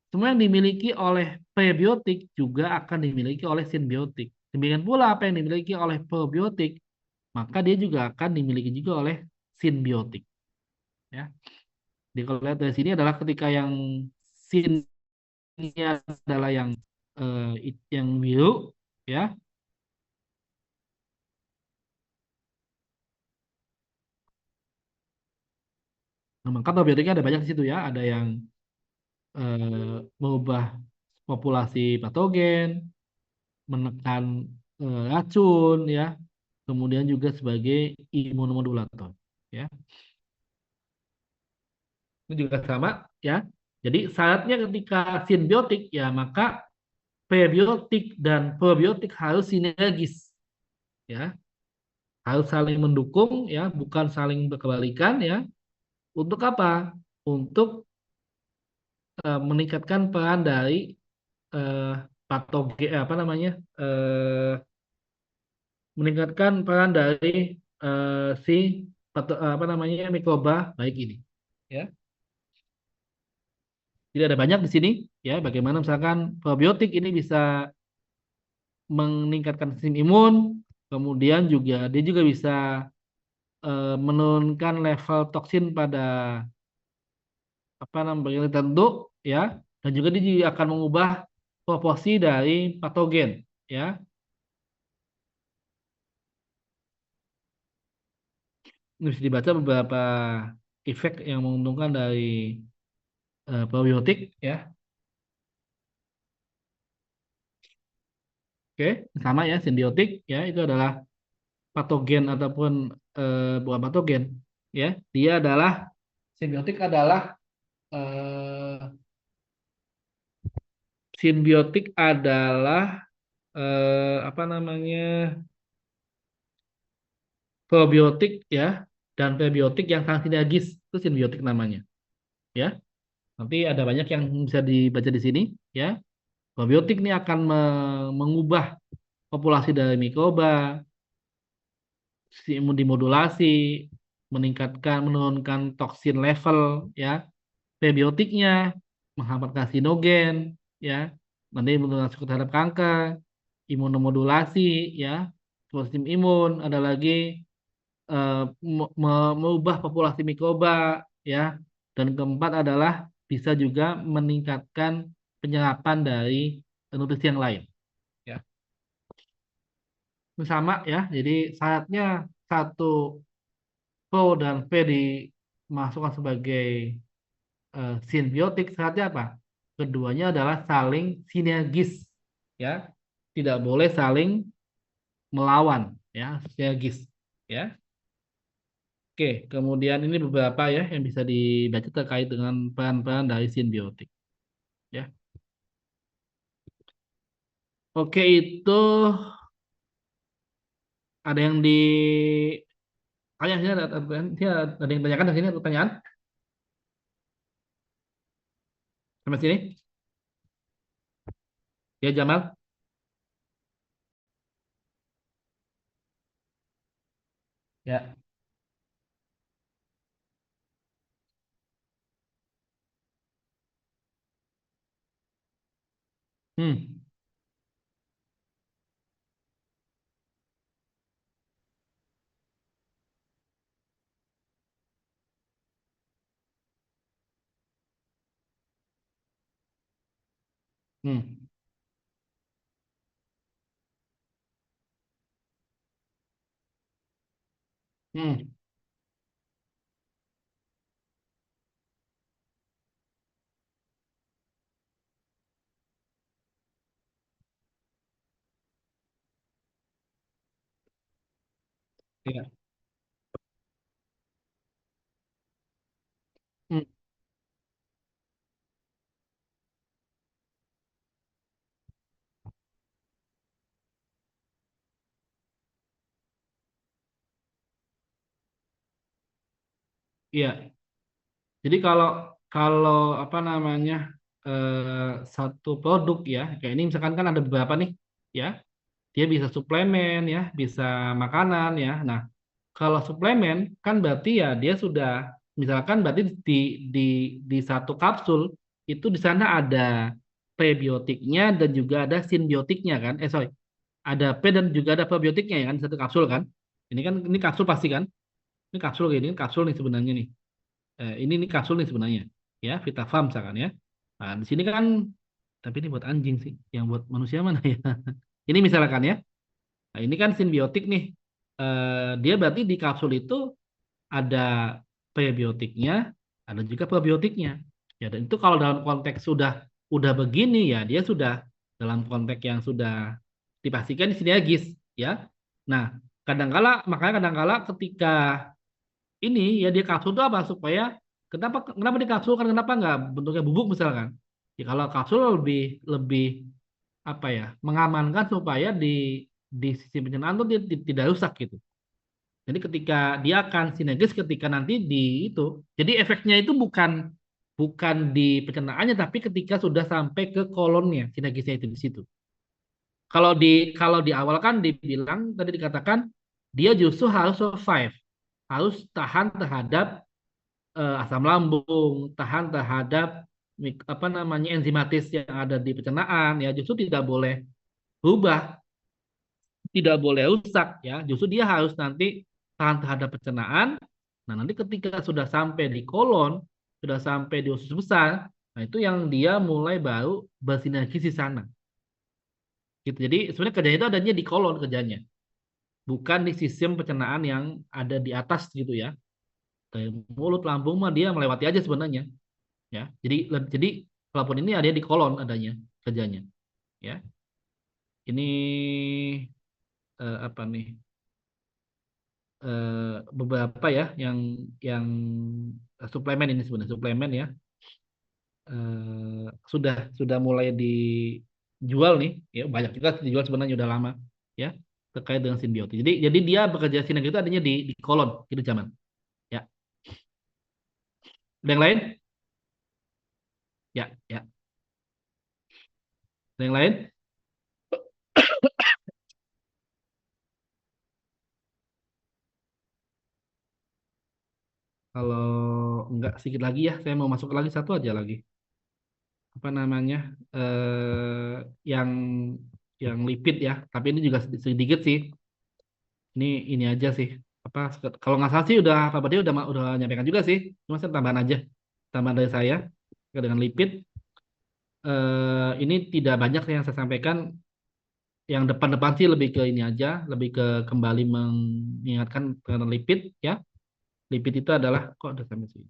semua yang dimiliki oleh prebiotik juga akan dimiliki oleh simbiotik. Demikian pula apa yang dimiliki oleh probiotik, maka dia juga akan dimiliki juga oleh simbiotik. Ya. Jadi kalau lihat dari sini adalah ketika yang sinnya adalah yang biru, ya. Nah, maka probiotiknya ada banyak di situ ya. Ada yang mengubah populasi patogen, menekan racun, ya. Kemudian juga sebagai imunomodulator, ya. Ini juga sama, ya. Jadi syaratnya ketika simbiotik ya maka prebiotik dan probiotik harus sinergis, ya. Harus saling mendukung, ya, bukan saling berkebalikan, ya. Untuk apa? Untuk meningkatkan peran dari eh, patogen apa namanya? Meningkatkan peran dari si apa namanya mikroba baik ini, ya. Jadi ada banyak di sini, ya. Bagaimana misalkan probiotik ini bisa meningkatkan sistem imun, kemudian juga dia juga bisa menurunkan level toksin pada apa namanya tertentu, ya, dan juga dia juga akan mengubah proporsi dari patogen, ya. Ini bisa dibaca beberapa efek yang menguntungkan dari probiotik, ya. Oke, sama ya simbiotik, ya, itu adalah patogen ataupun bukan patogen, ya. Dia adalah simbiotik adalah eh, simbiotik adalah apa namanya probiotik, ya, dan prebiotik yang sangat sinergis itu simbiotik namanya, ya. Nanti ada banyak yang bisa dibaca di sini, ya. Probiotik ini akan mengubah populasi dari mikroba, si imun dimodulasi, meningkatkan menurunkan toksin level, ya. Prebiotiknya menghambat karsinogen, ya. Nanti menurunkan risiko terhadap kanker, imunomodulasi, ya, sistem imun, ada lagi mengubah populasi mikroba, ya. Dan keempat adalah bisa juga meningkatkan penyerapan dari nutrisi yang lain, ya. Itu sama, ya. Jadi syaratnya satu pro dan P dimasukkan sebagai simbiotik. Syaratnya apa? Keduanya adalah saling sinergis, ya. Tidak boleh saling melawan, ya, sinergis, ya. Oke, kemudian ini beberapa ya yang bisa dibaca terkait dengan peran-peran dari simbiotik, ya. Oke, itu ada yang di sini ada yang tanyakan di sini ada pertanyaan sampai sini? Ya, Jamal. Ya. Hmm. Hmm. Hmm. Ya. Hmm. Iya. Jadi kalau kalau apa namanya satu produk ya, kayak ini misalkan kan ada beberapa nih, ya, dia bisa suplemen ya, bisa makanan ya. Nah, kalau suplemen kan berarti ya dia sudah misalkan berarti di di satu kapsul itu di sana ada prebiotiknya dan juga ada simbiotiknya kan? Sorry, ada P dan juga ada probiotiknya ya kan di satu kapsul kan? Ini kapsul pasti kan? Ini kapsul ini kan kapsul nih sebenarnya nih. Ini kapsul nih sebenarnya ya Vitafarm misalkan ya. Nah, di sini kan tapi ini buat anjing sih, yang buat manusia mana ya? Ini misalkan ya. Nah, ini kan simbiotik nih. Dia berarti di kapsul itu ada prebiotiknya, ada juga probiotiknya. Ya, dan itu kalau dalam konteks udah begini ya, dia sudah dalam konteks yang sudah dipastikan sinergis ya. Nah, makanya kadangkala ketika ini ya dia kapsul itu apa supaya kenapa kenapa dikapsulkan kenapa nggak bentuknya bubuk misalkan ya kalau kapsul lebih lebih apa ya mengamankan supaya di sisi pencernaan tuh dia tidak rusak gitu. Jadi ketika dia akan sinergis ketika nanti di itu. Jadi efeknya itu bukan bukan di pencernaannya tapi ketika sudah sampai ke kolonnya sinergisnya itu di situ. Kalau di awal kan dibilang tadi dikatakan dia justru harus survive, harus tahan terhadap asam lambung, tahan terhadap apa namanya enzimatis yang ada di pencernaan ya justru tidak boleh berubah, tidak boleh rusak ya. Justru dia harus nanti tahan terhadap pencernaan. Nah, nanti ketika sudah sampai di kolon, sudah sampai di usus besar, nah itu yang dia mulai baru bersinergi di sana. Gitu. Jadi sebenarnya kerjanya itu adanya di kolon kerjanya, bukan di sistem pencernaan yang ada di atas gitu ya. Dari mulut, lambung mah dia melewati aja sebenarnya. Ya jadi walaupun ini ada di kolon adanya kerjanya ya ini apa nih beberapa ya yang suplemen ini sebenarnya suplemen ya sudah mulai dijual nih ya banyak juga dijual sebenarnya udah lama ya terkait dengan simbiotik jadi dia bekerja sinergi itu adanya di kolon itu zaman ya ada yang lain ya ada yang lain. Kalau enggak sedikit lagi ya, saya mau masuk lagi satu aja lagi. Apa namanya? Yang lipid ya. Tapi ini juga sedikit sih. Ini aja sih. Apa kalau nggak salah sih udah Pak Badi udah nyampaikan juga sih. Cuma saya tambahan aja. Tambahan dari saya dengan lipid ini tidak banyak yang saya sampaikan. Yang depan-depan sih lebih ke ini aja, lebih ke kembali mengingatkan tentang lipid ya. Lipid itu adalah kok ada sampai sih.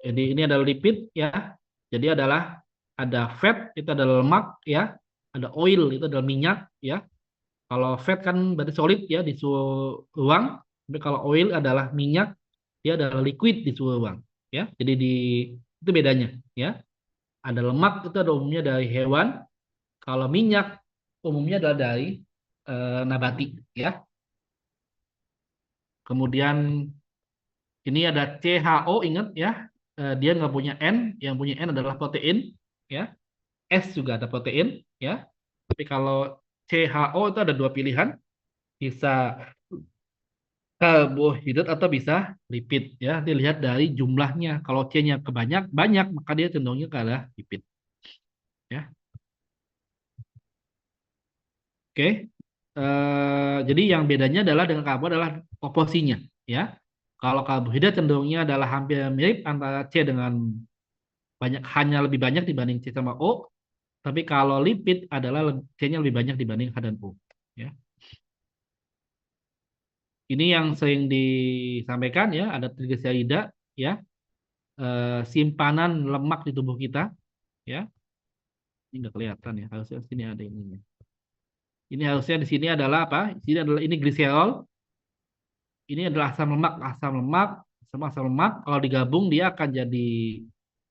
Jadi ini adalah lipid ya. Jadi adalah ada fat itu adalah lemak ya. Ada oil itu adalah minyak ya. Kalau fat kan berarti solid ya di suhu ruang. Tapi kalau oil adalah minyak dia adalah liquid di suhu ruang ya. Jadi itu bedanya ya. Ada lemak itu ada umumnya dari hewan. Kalau minyak umumnya adalah dari nabati ya. Kemudian ini ada CHO ingat ya. Dia nggak punya N, yang punya N adalah protein ya. S juga ada protein ya. Tapi kalau CHO itu ada dua pilihan, bisa karbohidrat atau bisa lipid ya. Dilihat dari jumlahnya. Kalau C-nya kebanyak banyak maka dia cenderungnya ke arah lipid ya. Oke. Jadi yang bedanya adalah dengan karbo adalah proporsinya ya. Kalau karbohidrat cenderungnya adalah hampir mirip antara C dengan banyak hanya lebih banyak dibanding C sama O. Tapi kalau lipid adalah C-nya lebih banyak dibanding H dan O. Ya. Ini yang sering disampaikan ya, ada trigliserida ya, simpanan lemak di tubuh kita ya. Ini nggak kelihatan ya, harusnya sini ada ininya. Ini harusnya di sini adalah apa? Di sini adalah ini gliserol. Ini adalah asam lemak, sama asam lemak kalau digabung dia akan jadi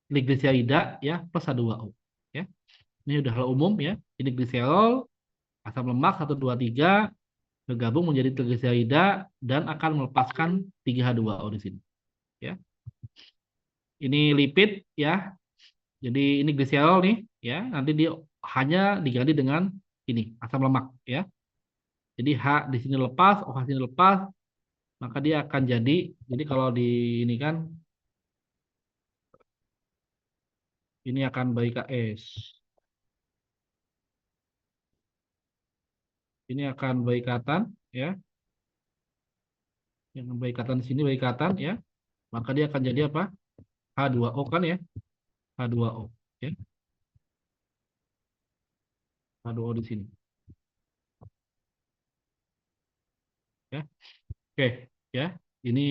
trigliserida ya plus H2O ya. Ini udah hal umum ya. Ini gliserol, asam lemak 1 2 3 bergabung menjadi trigliserida dan akan melepaskan 3H2O di sini. Ya. Ini lipid ya. Jadi ini gliserol nih ya. Nanti dia hanya diganti dengan ini asam lemak ya. Jadi H di sini lepas, OH di sini lepas, maka dia akan jadi kalau di ini kan ini akan berIKS. Ini akan berikatan ya. Yang berikatan di sini berikatan ya. Maka dia akan jadi apa? H2O kan ya. H2O ya. H2O di sini ya. Oke ya. Ini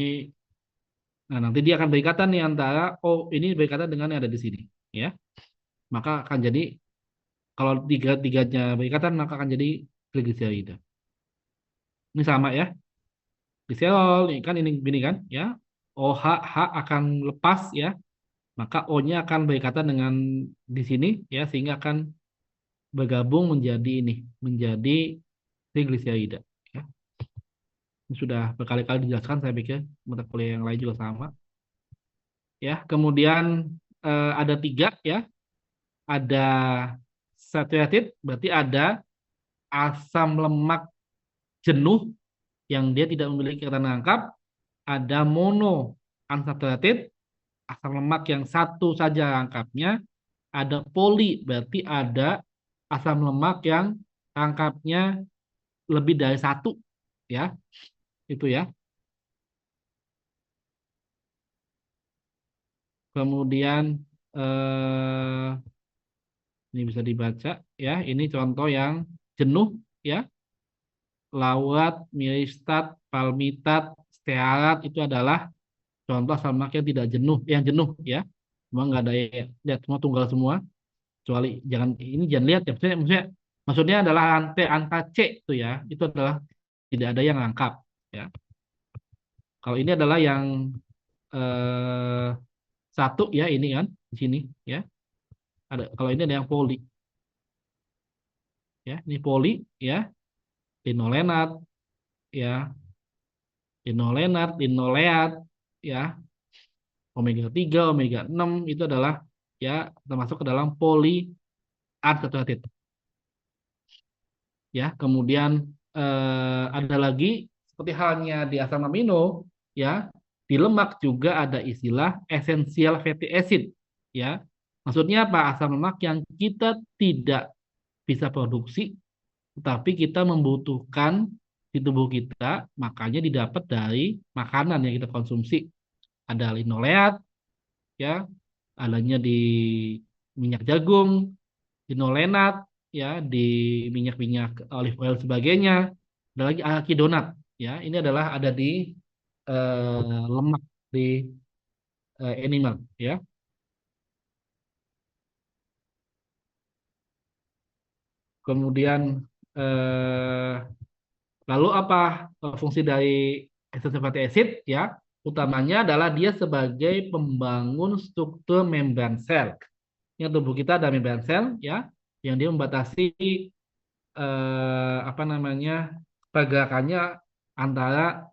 nah nanti dia akan berikatan nih antara ini berikatan dengan yang ada di sini ya. Maka akan jadi kalau tiganya berikatan maka akan jadi trigliserida. Ini sama ya. Gliserol ini kan ini kan ya. OH akan lepas ya. Maka O-nya akan berikatan dengan di sini ya sehingga akan bergabung menjadi ini, menjadi trigliserida ya. Ini sudah berkali-kali dijelaskan saya pikir mata kuliah yang lain juga sama. Ya, kemudian ada 3 ya. Ada saturated berarti ada asam lemak jenuh yang dia tidak memiliki ikatan rangkap, ada mono unsaturated, asam lemak yang satu saja rangkapnya, ada poli berarti ada asam lemak yang rangkapnya lebih dari satu, ya, itu ya. Kemudian ini bisa dibaca, ya, ini contoh yang jenuh, ya. Laurat, miristat, palmitat, stearat itu adalah contoh sama yang tidak jenuh, yang jenuh ya. Cuma nggak ada lihat semua tunggal semua. Kecuali jangan ini jangan lihat ya. Maksudnya adalah angka C itu ya. Itu adalah tidak ada yang lengkap ya. Kalau ini adalah yang eh, satu ya ini kan di sini ya. Ada kalau ini ada yang poli ya. Ini poli ya. Linolenat ya. Linoleat ya. Omega 3, omega 6 itu adalah ya termasuk ke dalam polyunsaturated. Ya, kemudian ada lagi seperti halnya di asam amino ya, di lemak juga ada istilah essential fatty acid ya. Maksudnya apa? Asam lemak yang kita tidak bisa produksi tetapi kita membutuhkan di tubuh kita, makanya didapat dari makanan yang kita konsumsi. Ada linoleat ya, adanya di minyak jagung, linolenat ya, di minyak-minyak olive oil sebagainya. Ada lagi arachidonat ya. Ini adalah ada di lemak di animal ya. Kemudian eh, lalu apa fungsi dari essential fatty acid ya? Utamanya adalah dia sebagai pembangun struktur membran sel. Yang tubuh kita ada membran sel ya, yang dia membatasi apa namanya pergerakannya antara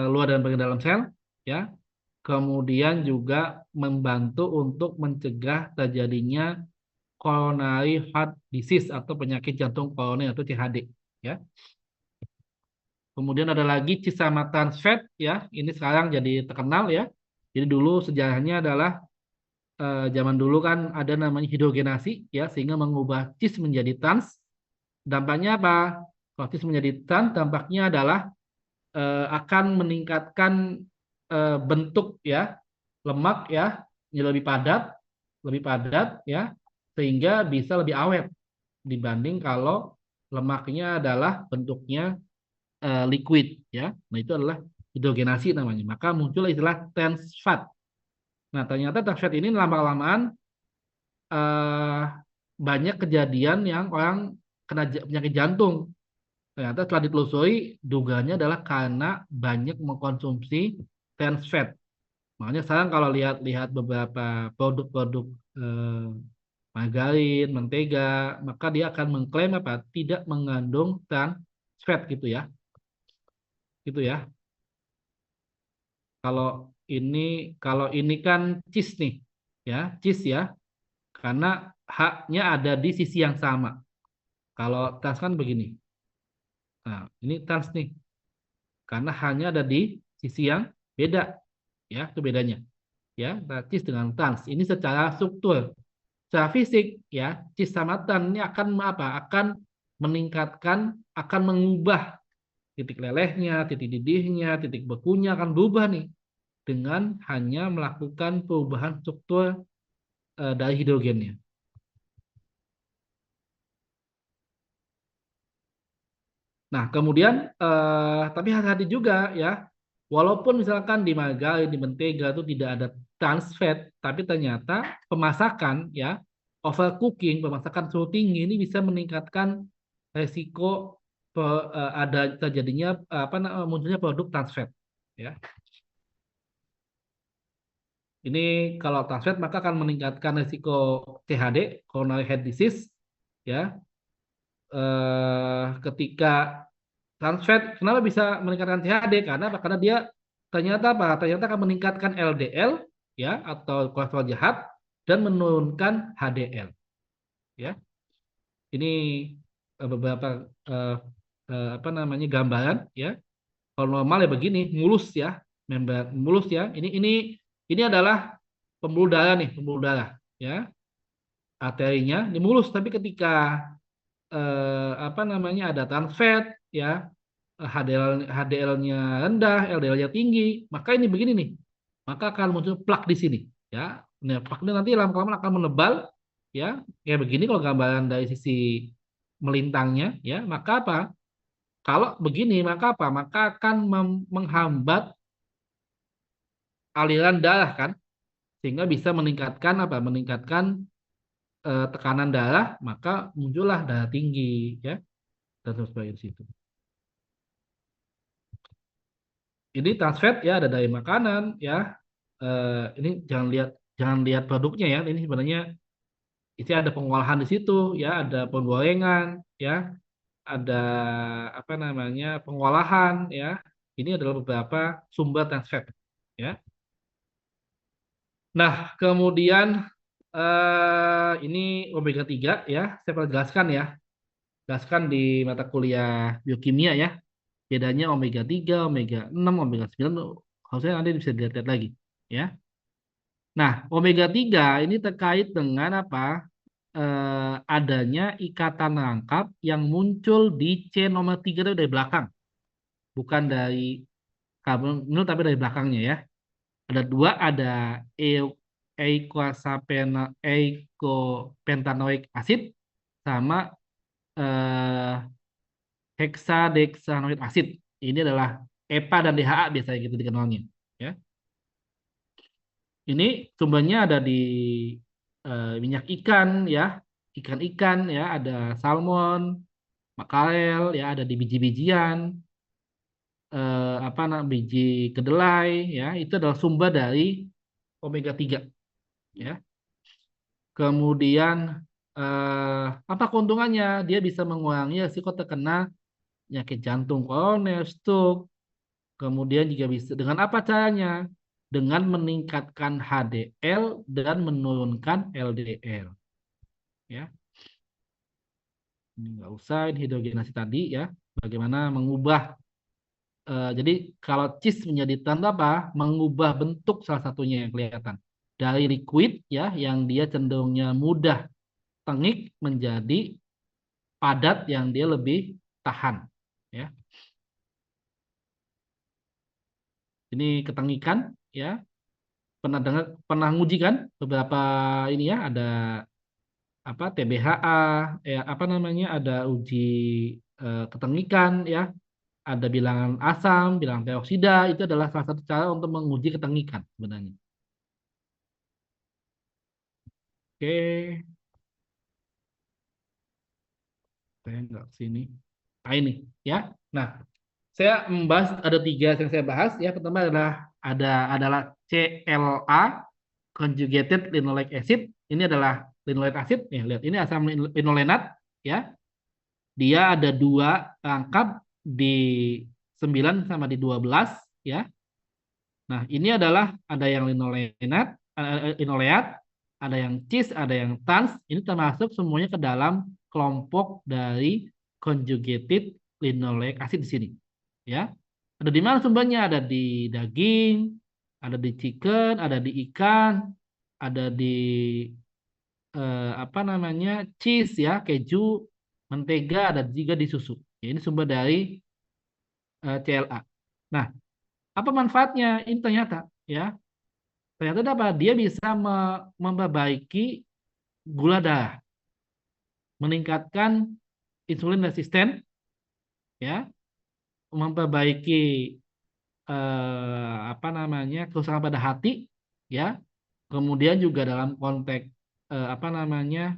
luar dan bagian dalam sel ya. Kemudian juga membantu untuk mencegah terjadinya coronary heart disease atau penyakit jantung koroner atau CHD ya. Kemudian ada lagi cisama trans fat ya. Ini sekarang jadi terkenal ya. Jadi dulu sejarahnya adalah zaman dulu kan ada namanya hidrogenasi ya sehingga mengubah cis menjadi trans. Dampaknya apa? Kalau cis menjadi trans dampaknya adalah akan meningkatkan bentuk ya lemak ya yang lebih padat ya sehingga bisa lebih awet dibanding kalau lemaknya adalah bentuknya liquid ya. Nah itu adalah hidrogenasi namanya. Maka muncul istilah trans fat. Nah ternyata trans fat ini lama-lamaan eh, banyak kejadian yang orang kena penyakit jantung. Ternyata setelah ditelusuri, dugaannya adalah karena banyak mengkonsumsi trans fat. Makanya sekarang kalau lihat-lihat beberapa produk-produk margarin, mentega, maka dia akan mengklaim apa? Tidak mengandung trans fat gitu ya. gitu ya. Kalau ini kan cheese nih, ya, cheese ya, karena haknya ada di sisi yang sama. Kalau trans kan begini. Nah, ini trans nih, karena hanya ada di sisi yang beda, ya, itu bedanya. Ya, nah, cheese dengan trans. Ini secara struktur, secara fisik, ya, cheese sama trans ini akan apa? Akan meningkatkan, akan mengubah titik lelehnya, titik didihnya, titik bekunya akan berubah nih dengan hanya melakukan perubahan struktur dari hidrogennya. Nah, kemudian tapi hati-hati juga ya. Walaupun misalkan di margarin, di mentega itu tidak ada trans fat, tapi ternyata pemasakan ya, overcooking, pemasakan suhu tinggi ini bisa meningkatkan resiko ada terjadinya munculnya produk trans fat ya. Ini kalau trans fat maka akan meningkatkan resiko CHD, coronary heart disease ya. Ketika trans fat, kenapa bisa meningkatkan CHD? Karena apa? Karena dia ternyata apa? Ternyata akan meningkatkan LDL ya atau kolesterol jahat dan menurunkan HDL ya. Ini beberapa eh, apa namanya gambaran ya. Kalau normal ya begini, mulus ya, membran mulus ya. Ini adalah pembuluh darah nih, pembuluh darah ya. Arterinya ini mulus, tapi ketika apa namanya ada trans fat ya, HDL-nya rendah, LDL-nya tinggi, maka ini begini nih, maka akan muncul plak di sini, ya. Nah, plak ini nanti lama-lama akan menebal, ya, kayak begini kalau gambaran dari sisi melintangnya, ya. Maka apa? Kalau begini, maka apa? Maka akan menghambat aliran darah kan, sehingga bisa meningkatkan apa? Meningkatkan tekanan darah, maka muncullah darah tinggi, ya, dan sebagainya di situ. Ini trans fat ya ada dari makanan ya. Ini jangan lihat produknya ya. Ini sebenarnya isi ada pengolahan di situ ya, ada penggorengan ya, ada apa namanya pengolahan ya. Ini adalah beberapa sumber trans fat ya. Nah, kemudian ini omega 3 ya, saya pernah jelaskan ya. Jelaskan di mata kuliah biokimia ya. Bedanya omega 3, omega 6, omega 9 harusnya nanti bisa dilihat lagi ya. Nah, omega 3 ini terkait dengan apa? Adanya ikatan rangkap yang muncul di chain nomor 3 itu dari belakang. Bukan dari karbonil tapi dari belakangnya ya. Ada dua, ada eicosapentaenoic acid sama eh, hexadexanoic acid. Ini adalah EPA dan DHA biasanya gitu dikenalnya. Ya. Ini sumbernya ada di minyak ikan ya, ikan-ikan ya, ada salmon, makarel ya, ada di biji-bijian, apa namanya biji kedelai ya, itu adalah sumber dari omega 3 ya. Kemudian apa keuntungannya? Dia bisa mengurangi risiko terkena penyakit jantung koroner, stroke. Kemudian juga bisa dengan apa caranya? Dengan meningkatkan HDL dan menurunkan LDL. Ya, ini nggak usah ini hidrogenasi tadi ya. Bagaimana mengubah? Jadi kalau cheese menjadi tanda apa? Mengubah bentuk salah satunya yang kelihatan dari liquid ya, yang dia cenderungnya mudah tengik menjadi padat yang dia lebih tahan. Ya, ini ketengikan ya. Pernah nguji kan beberapa ini ya ada apa TBHA apa namanya ada uji ketengikan ya ada bilangan asam bilangan peroksida itu adalah salah satu cara untuk menguji ketengikan sebenarnya. Oke, saya nggak sini. Nah ini ya. Nah, saya membahas ada tiga yang saya bahas ya. Pertama adalah CLA conjugated linoleic acid. Ini adalah linoleic acid. Nih, lihat ini asam linolenat ya. Dia ada dua rangkap di 9 sama di 12 ya. Nah, ini adalah ada yang linoleat, ada yang cis, ada yang trans. Ini termasuk semuanya ke dalam kelompok dari conjugated linoleic acid di sini. Ya. Ada di mana sumbernya? Ada di daging, ada di chicken, ada di ikan, ada di apa namanya? Cheese ya, keju, mentega, ada juga di susu. Ya, ini sumber dari CLA. Nah, apa manfaatnya? Ini ternyata ya. Ternyata apa? Dia bisa memperbaiki gula darah, meningkatkan insulin resisten, ya, memperbaiki apa namanya kerusakan pada hati, ya. Kemudian juga dalam konteks apa namanya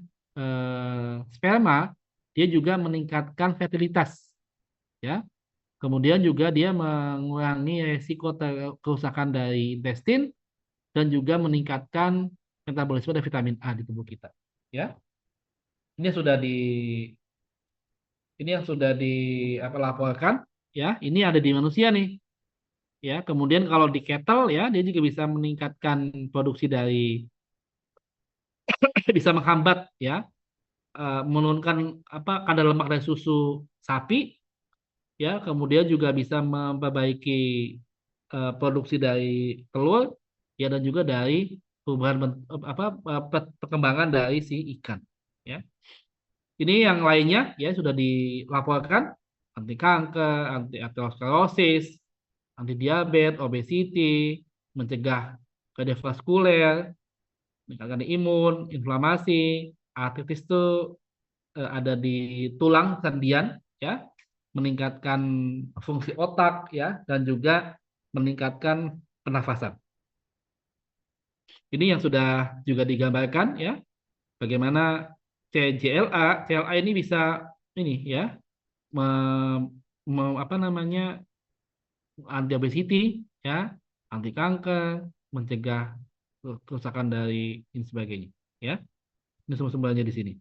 sperma, dia juga meningkatkan fertilitas, ya. Kemudian juga dia mengurangi resiko kerusakan dari intestin dan juga meningkatkan metabolisme dari vitamin A di tubuh kita. Ya, ini sudah di ini yang sudah di apa laporkan. Ya, ini ada di manusia nih. Ya, kemudian kalau di kettle ya, dia juga bisa meningkatkan produksi dari bisa menghambat ya, menurunkan apa kadar lemak dari susu sapi. Ya, kemudian juga bisa memperbaiki produksi dari telur ya dan juga dari perubahan apa perkembangan dari si ikan ya. Ini yang lainnya ya sudah dilaporkan anti kanker, anti aterosklerosis, anti diabetes, obesity, mencegah kardiovaskuler, meningkatkan imun, inflamasi, artritis itu ada di tulang sendian ya, meningkatkan fungsi otak ya dan juga meningkatkan pernafasan. Ini yang sudah juga digambarkan ya, bagaimana CLA ini bisa ini ya, apa namanya anti obesity ya, anti kanker, mencegah kerusakan dari ini sebagainya ya. Ini sumber-sumbernya di sini.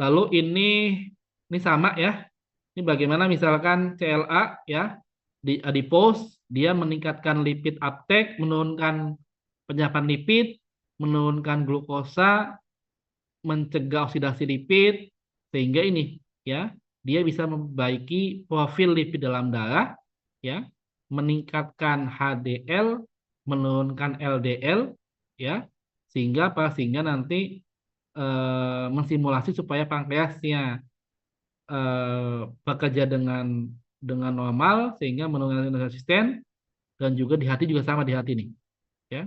Lalu ini sama ya. Ini bagaimana misalkan CLA ya di adipose dia meningkatkan lipid uptake, menurunkan penyapan lipid, menurunkan glukosa, mencegah oksidasi lipid sehingga ini ya dia bisa memperbaiki profil lipid dalam darah ya, meningkatkan HDL, menurunkan LDL ya, sehingga apa? Sehingga nanti mensimulasi supaya pankreasnya bekerja dengan normal sehingga menurunkan resisten dan juga di hati juga sama di hati nih ya,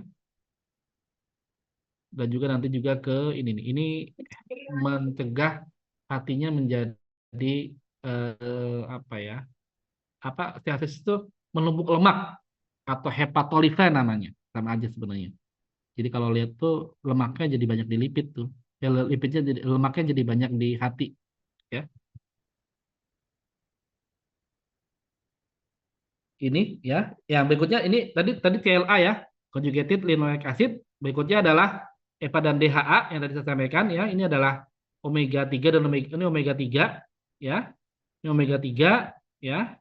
dan juga nanti juga ke ini mencegah hatinya menjadi apa ya, apa steasis itu menumpuk lemak atau hepatoliver namanya, sama aja sebenarnya. Jadi kalau lihat tuh lemaknya jadi banyak di lipid tuh, ya lipidnya jadi lemaknya jadi banyak di hati ya. Ini ya, yang berikutnya ini tadi tadi CLA ya, conjugated linoleic acid. Berikutnya adalah EPA dan DHA yang tadi saya sampaikan ya. Ini adalah omega 3 dan omega 3 ya. Ini omega 3 ya.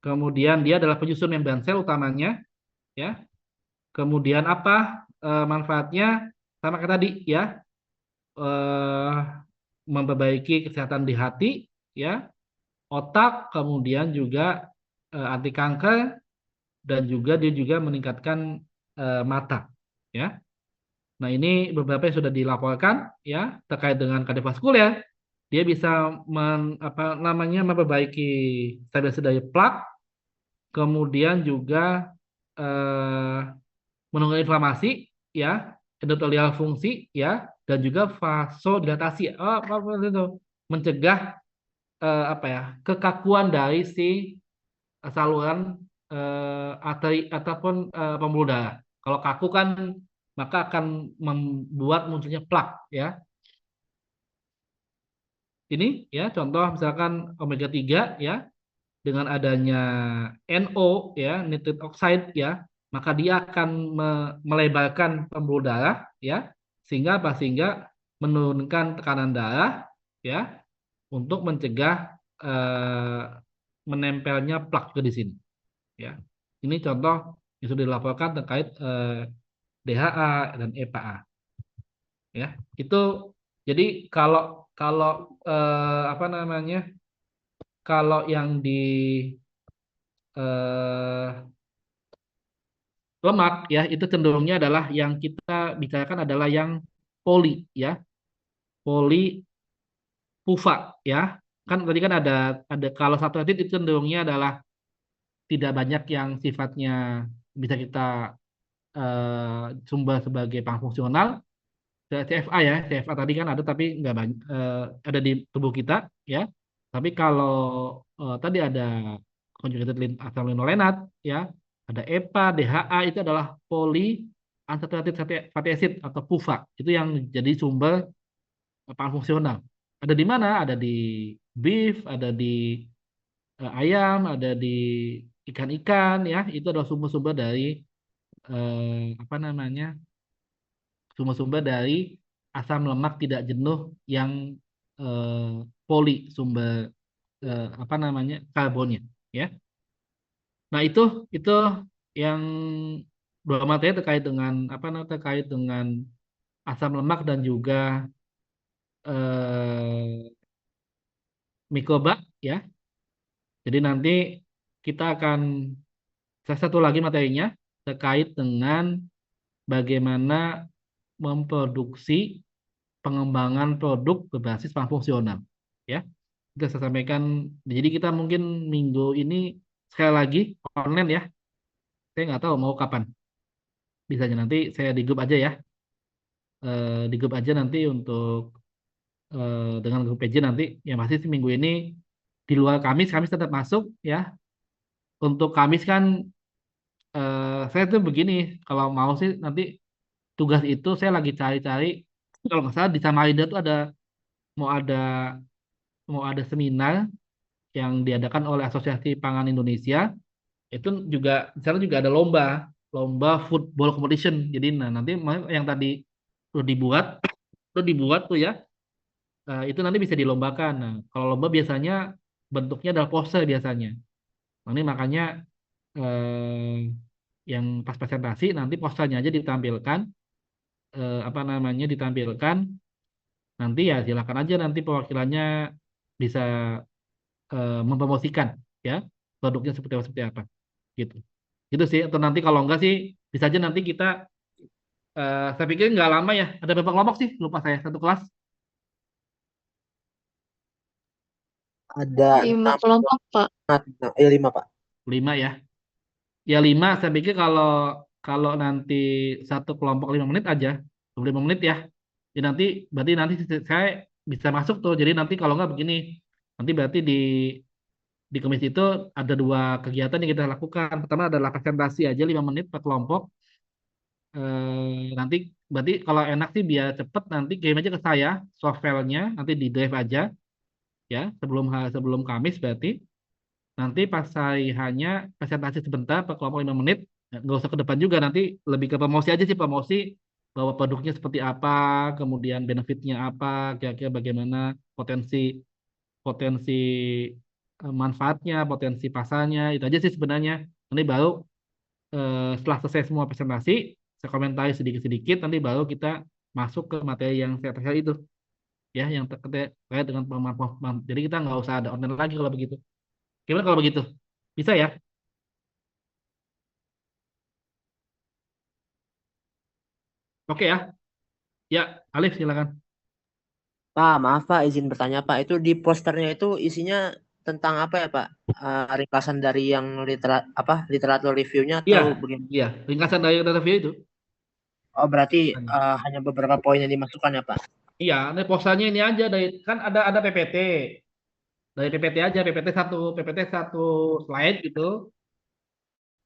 Kemudian dia adalah penyusun membran sel utamanya ya. Kemudian apa manfaatnya? Sama kayak tadi ya. Eh, memperbaiki kesehatan di hati ya, otak, kemudian juga anti kanker dan juga dia juga meningkatkan mata ya. Nah, ini beberapa yang sudah dilaporkan ya terkait dengan kardiovaskuler. Dia bisa apa namanya memperbaiki stabilisasi dari plak, kemudian juga eh, menurunkan inflamasi ya, endotelial fungsi ya, dan juga vasodilatasi. Apa itu? Mencegah apa ya kekakuan dari si saluran arteri ataupun pembuluh darah. Kalau kaku kan maka akan membuat munculnya plak ya. Ini ya contoh misalkan omega 3 ya dengan adanya NO ya nitric oxide ya maka dia akan melebarkan pembuluh darah ya sehingga apa sehingga menurunkan tekanan darah ya untuk mencegah menempelnya plak di sini. Ya, ini contoh yang sudah dilaporkan terkait DHA dan EPA. Ya, itu jadi kalau kalau apa namanya, kalau yang di eh, lemak ya itu cenderungnya adalah yang kita bicarakan adalah yang poli ya, poli PUFA ya. Kan tadi kan ada kalau satu atit itu cenderungnya adalah tidak banyak yang sifatnya bisa kita sumber sebagai pang fungsional. CFA ya, CFA tadi kan ada tapi nggak banyak ada di tubuh kita ya. Tapi kalau tadi ada conjugated asam linolenat ya, ada EPA, DHA itu adalah poly unsaturated fatty acid atau PUFA. Itu yang jadi sumber pangan fungsional. Ada di mana? Ada di beef, ada di ayam, ada di ikan-ikan ya. Itu adalah sumber-sumber dari apa namanya? Sumber-sumber dari asam lemak tidak jenuh yang poli sumber apa namanya karbonnya ya. Nah itu yang dua materi terkait dengan apa namanya terkait dengan asam lemak dan juga mikroba ya. Jadi nanti kita akan salah satu lagi materinya terkait dengan bagaimana memproduksi pengembangan produk berbasis bank fungsional. Ya, kita saya sampaikan. Jadi kita mungkin minggu ini sekali lagi online ya. Saya nggak tahu mau kapan. Bisanya nanti saya di grup aja ya. Di grup aja nanti untuk dengan grup PJ nanti. Yang pasti sih minggu ini di luar Kamis, Kamis tetap masuk ya. Untuk Kamis kan saya tuh begini. Kalau mau sih nanti tugas itu saya lagi cari-cari. Kalau nggak salah di Samarinda tuh mau ada mau ada seminar yang diadakan oleh Asosiasi Pangan Indonesia. Itu juga di sana juga ada lomba football competition. Jadi nah nanti yang tadi udah dibuat tuh ya, itu nanti bisa dilombakan. Nah, kalau lomba biasanya bentuknya adalah poster biasanya. Nah, ini makanya eh, yang pas presentasi nanti posternya aja ditampilkan, apa namanya ditampilkan. Nanti ya silakan aja nanti perwakilannya bisa mempromosikan ya produknya seperti apa gitu. Gitu sih. Atau nanti kalau enggak sih bisa aja nanti kita saya pikir nggak lama ya. Ada berapa kelompok sih? Lupa saya. Satu kelas Ada 5 kelompok, Pak. 5 Pak. 5 ya. Ya 5. Saya pikir kalau kalau nanti satu kelompok 5 menit aja, 25 menit ya. Jadi berarti nanti saya bisa masuk tuh. Jadi nanti kalau nggak begini, nanti berarti di komisi itu ada 2 kegiatan yang kita lakukan. Pertama adalah presentasi aja 5 menit per kelompok. Nanti berarti kalau enak sih biar cepet nanti kirim aja ke saya soft filenya nanti di drive aja ya sebelum Kamis berarti nanti pas hari hanya presentasi sebentar per kelompok 5 menit nggak usah ke depan juga nanti lebih ke promosi aja sih promosi bahwa produknya seperti apa kemudian benefitnya apa kira-kira bagaimana potensi potensi manfaatnya potensi pasarnya itu aja sih sebenarnya nanti baru setelah selesai semua presentasi, saya komentari sedikit-sedikit, nanti baru kita masuk ke materi yang saya terkait itu, ya, yang terkait dengan pemahaman. Jadi kita nggak usah ada online lagi kalau begitu. Gimana kalau begitu? Bisa ya? Oke ya. Ya, Alif silakan. Pak, maaf Pak, izin bertanya Pak. Itu di posternya itu isinya tentang apa ya Pak? Ringkasan dari yang literatur reviewnya Iya, atau bagaimana? iya. Ringkasan dari review itu. Oh berarti hanya beberapa poin yang dimasukkan ya Pak? Iya, ini posternya ini aja dari kan ada PPT. Dari PPT aja, PPT satu slide gitu.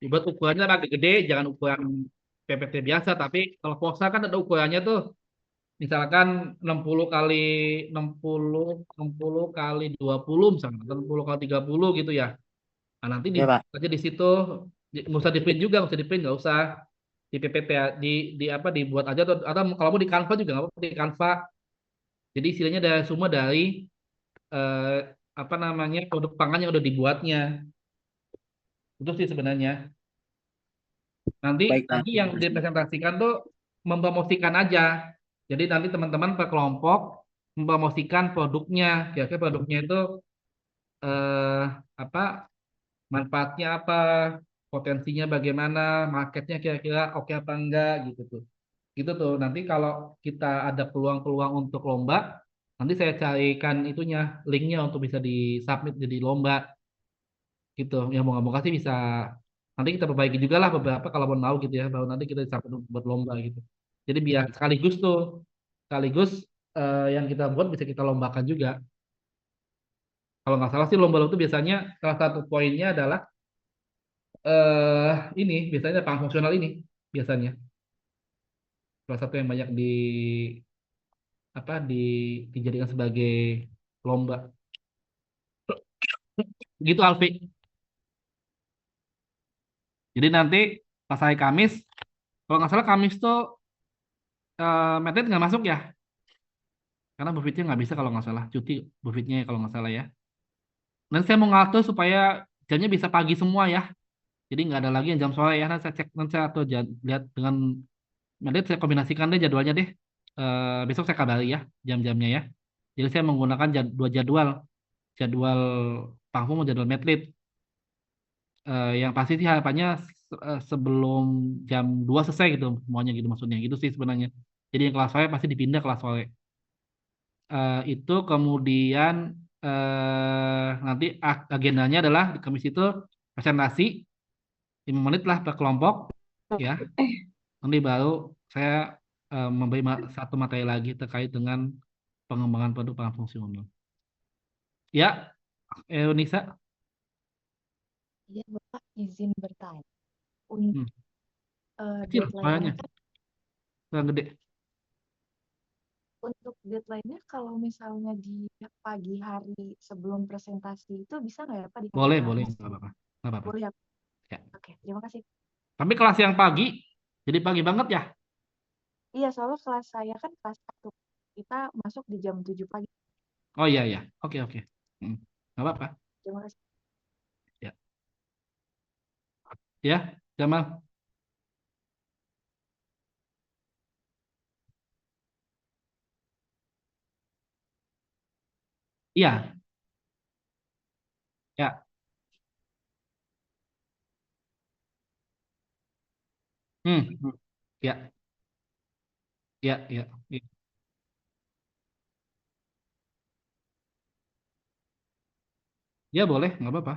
Dibuat ukurannya agak gede, jangan ukuran PPT biasa, tapi kalau poster kan ada ukurannya tuh. Misalkan 60 kali 60 kali 20 misalkan, 60 kali 30 gitu ya. Nah, nanti Ya Pak. aja di situ nggak usah di print juga, nggak usah di print, nggak usah di PPT ya, di apa dibuat aja atau kalau mau di Canva juga nggak apa-apa di Canva. Jadi istilahnya ada semua dari eh, apa namanya produk pangan yang udah dibuatnya. Itu sih sebenarnya. Nanti Baik, baik. nanti yang dipresentasikan tuh mempromosikan aja. Jadi nanti teman-teman per kelompok mempromosikan produknya. Kira-kira produknya itu eh, apa manfaatnya apa, potensinya bagaimana, marketnya kira-kira oke apa enggak gitu tuh. Gitu tuh. Nanti kalau kita ada peluang-peluang untuk lomba, nanti saya carikan itunya, linknya untuk bisa disubmit jadi lomba gitu. Yang moga-moga sih bisa nanti kita perbaiki juga lah beberapa kalau mau gitu ya, baru nanti kita submit buat lomba gitu. Jadi biar sekaligus tuh, sekaligus yang kita buat bisa kita lombakan juga. Kalau nggak salah sih lomba itu biasanya salah satu poinnya adalah ini biasanya pangan fungsional ini biasanya salah satu yang banyak di apa dijadikan sebagai lomba gitu Alfi. Jadi nanti pas hari Kamis kalau nggak salah Kamis tuh Medley nggak masuk ya karena Bu Fitnya nggak bisa kalau nggak salah cuti Bu Fitnya kalau nggak salah ya. Nanti saya mau ngatur supaya jamnya bisa pagi semua ya. Jadi nggak ada lagi yang jam sore ya. Nanti saya cek nanti saya atau lihat dengan Medley saya kombinasikan deh jadwalnya deh. Besok saya kabari ya jam-jamnya ya. Jadi saya menggunakan dua jadwal, jadwal Pangfung dan jadwal Medley. Yang pasti sih harapannya sebelum jam 2 selesai gitu semuanya gitu maksudnya gitu sih sebenarnya. Jadi yang kelas sore pasti dipindah kelas sore. Itu kemudian nanti agendanya adalah di Kamis itu presentasi 5 menit lah per kelompok ya. Nanti baru saya memberi satu materi lagi terkait dengan pengembangan produk pangan fungsional. Ya, Nisa. Iya, Bapak izin bertanya. Untuk Kecil deadline-nya suaranya, kan, kurang gede. untuk deadline-nya kalau misalnya di pagi hari sebelum presentasi itu bisa nggak ya Pak dikasih Boleh, tahu? boleh, nggak apa-apa. Nggak apa-apa. Boleh ya? Ya. Oke, terima kasih. Tapi kelas yang pagi, jadi pagi banget ya? Iya, soalnya kelas saya kan kelas 1. Kita masuk di jam 7 pagi. Oh iya, iya. Oke, oke. Nggak apa-apa. Terima kasih. Ya. Ya, Jamal. Iya, ya. Hmm. Ya, ya, ya. Ya, ya boleh, nggak apa-apa.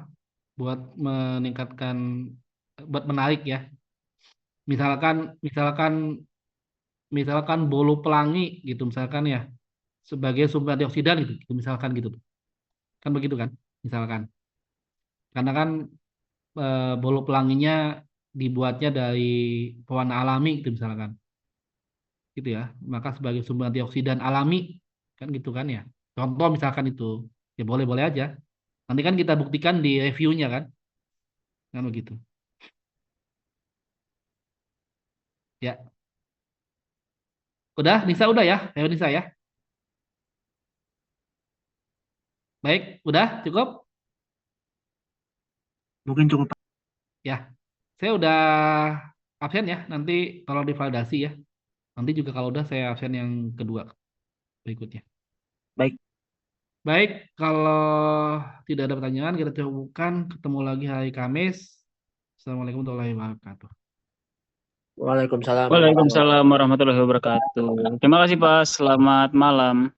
Buat meningkatkan, buat menarik ya. Misalkan, misalkan, misalkan bolu pelangi gitu, misalkan ya, sebagai sumber antioksidan gitu, misalkan gitu. Kan begitu kan, misalkan. Karena kan bolu pelanginya dibuatnya dari pewarna alami gitu misalkan. Gitu ya. Maka sebagai sumber antioksidan alami kan gitu kan ya. Contoh misalkan itu. Ya boleh-boleh aja. Nanti kan kita buktikan di reviewnya kan. Kan begitu. Ya. Udah, Nisa udah ya? Ayo Nisa ya. Baik, udah cukup? Mungkin cukup. Ya. Saya udah absen ya. Nanti kalau divalidasi ya. Nanti juga kalau udah saya absen yang kedua berikutnya. Baik. Baik, kalau tidak ada pertanyaan, kita cukupkan. Ketemu lagi hari Kamis. Assalamualaikum warahmatullahi wabarakatuh. Waalaikumsalam. Waalaikumsalam warahmatullahi wabarakatuh. Terima kasih Pak. Selamat malam.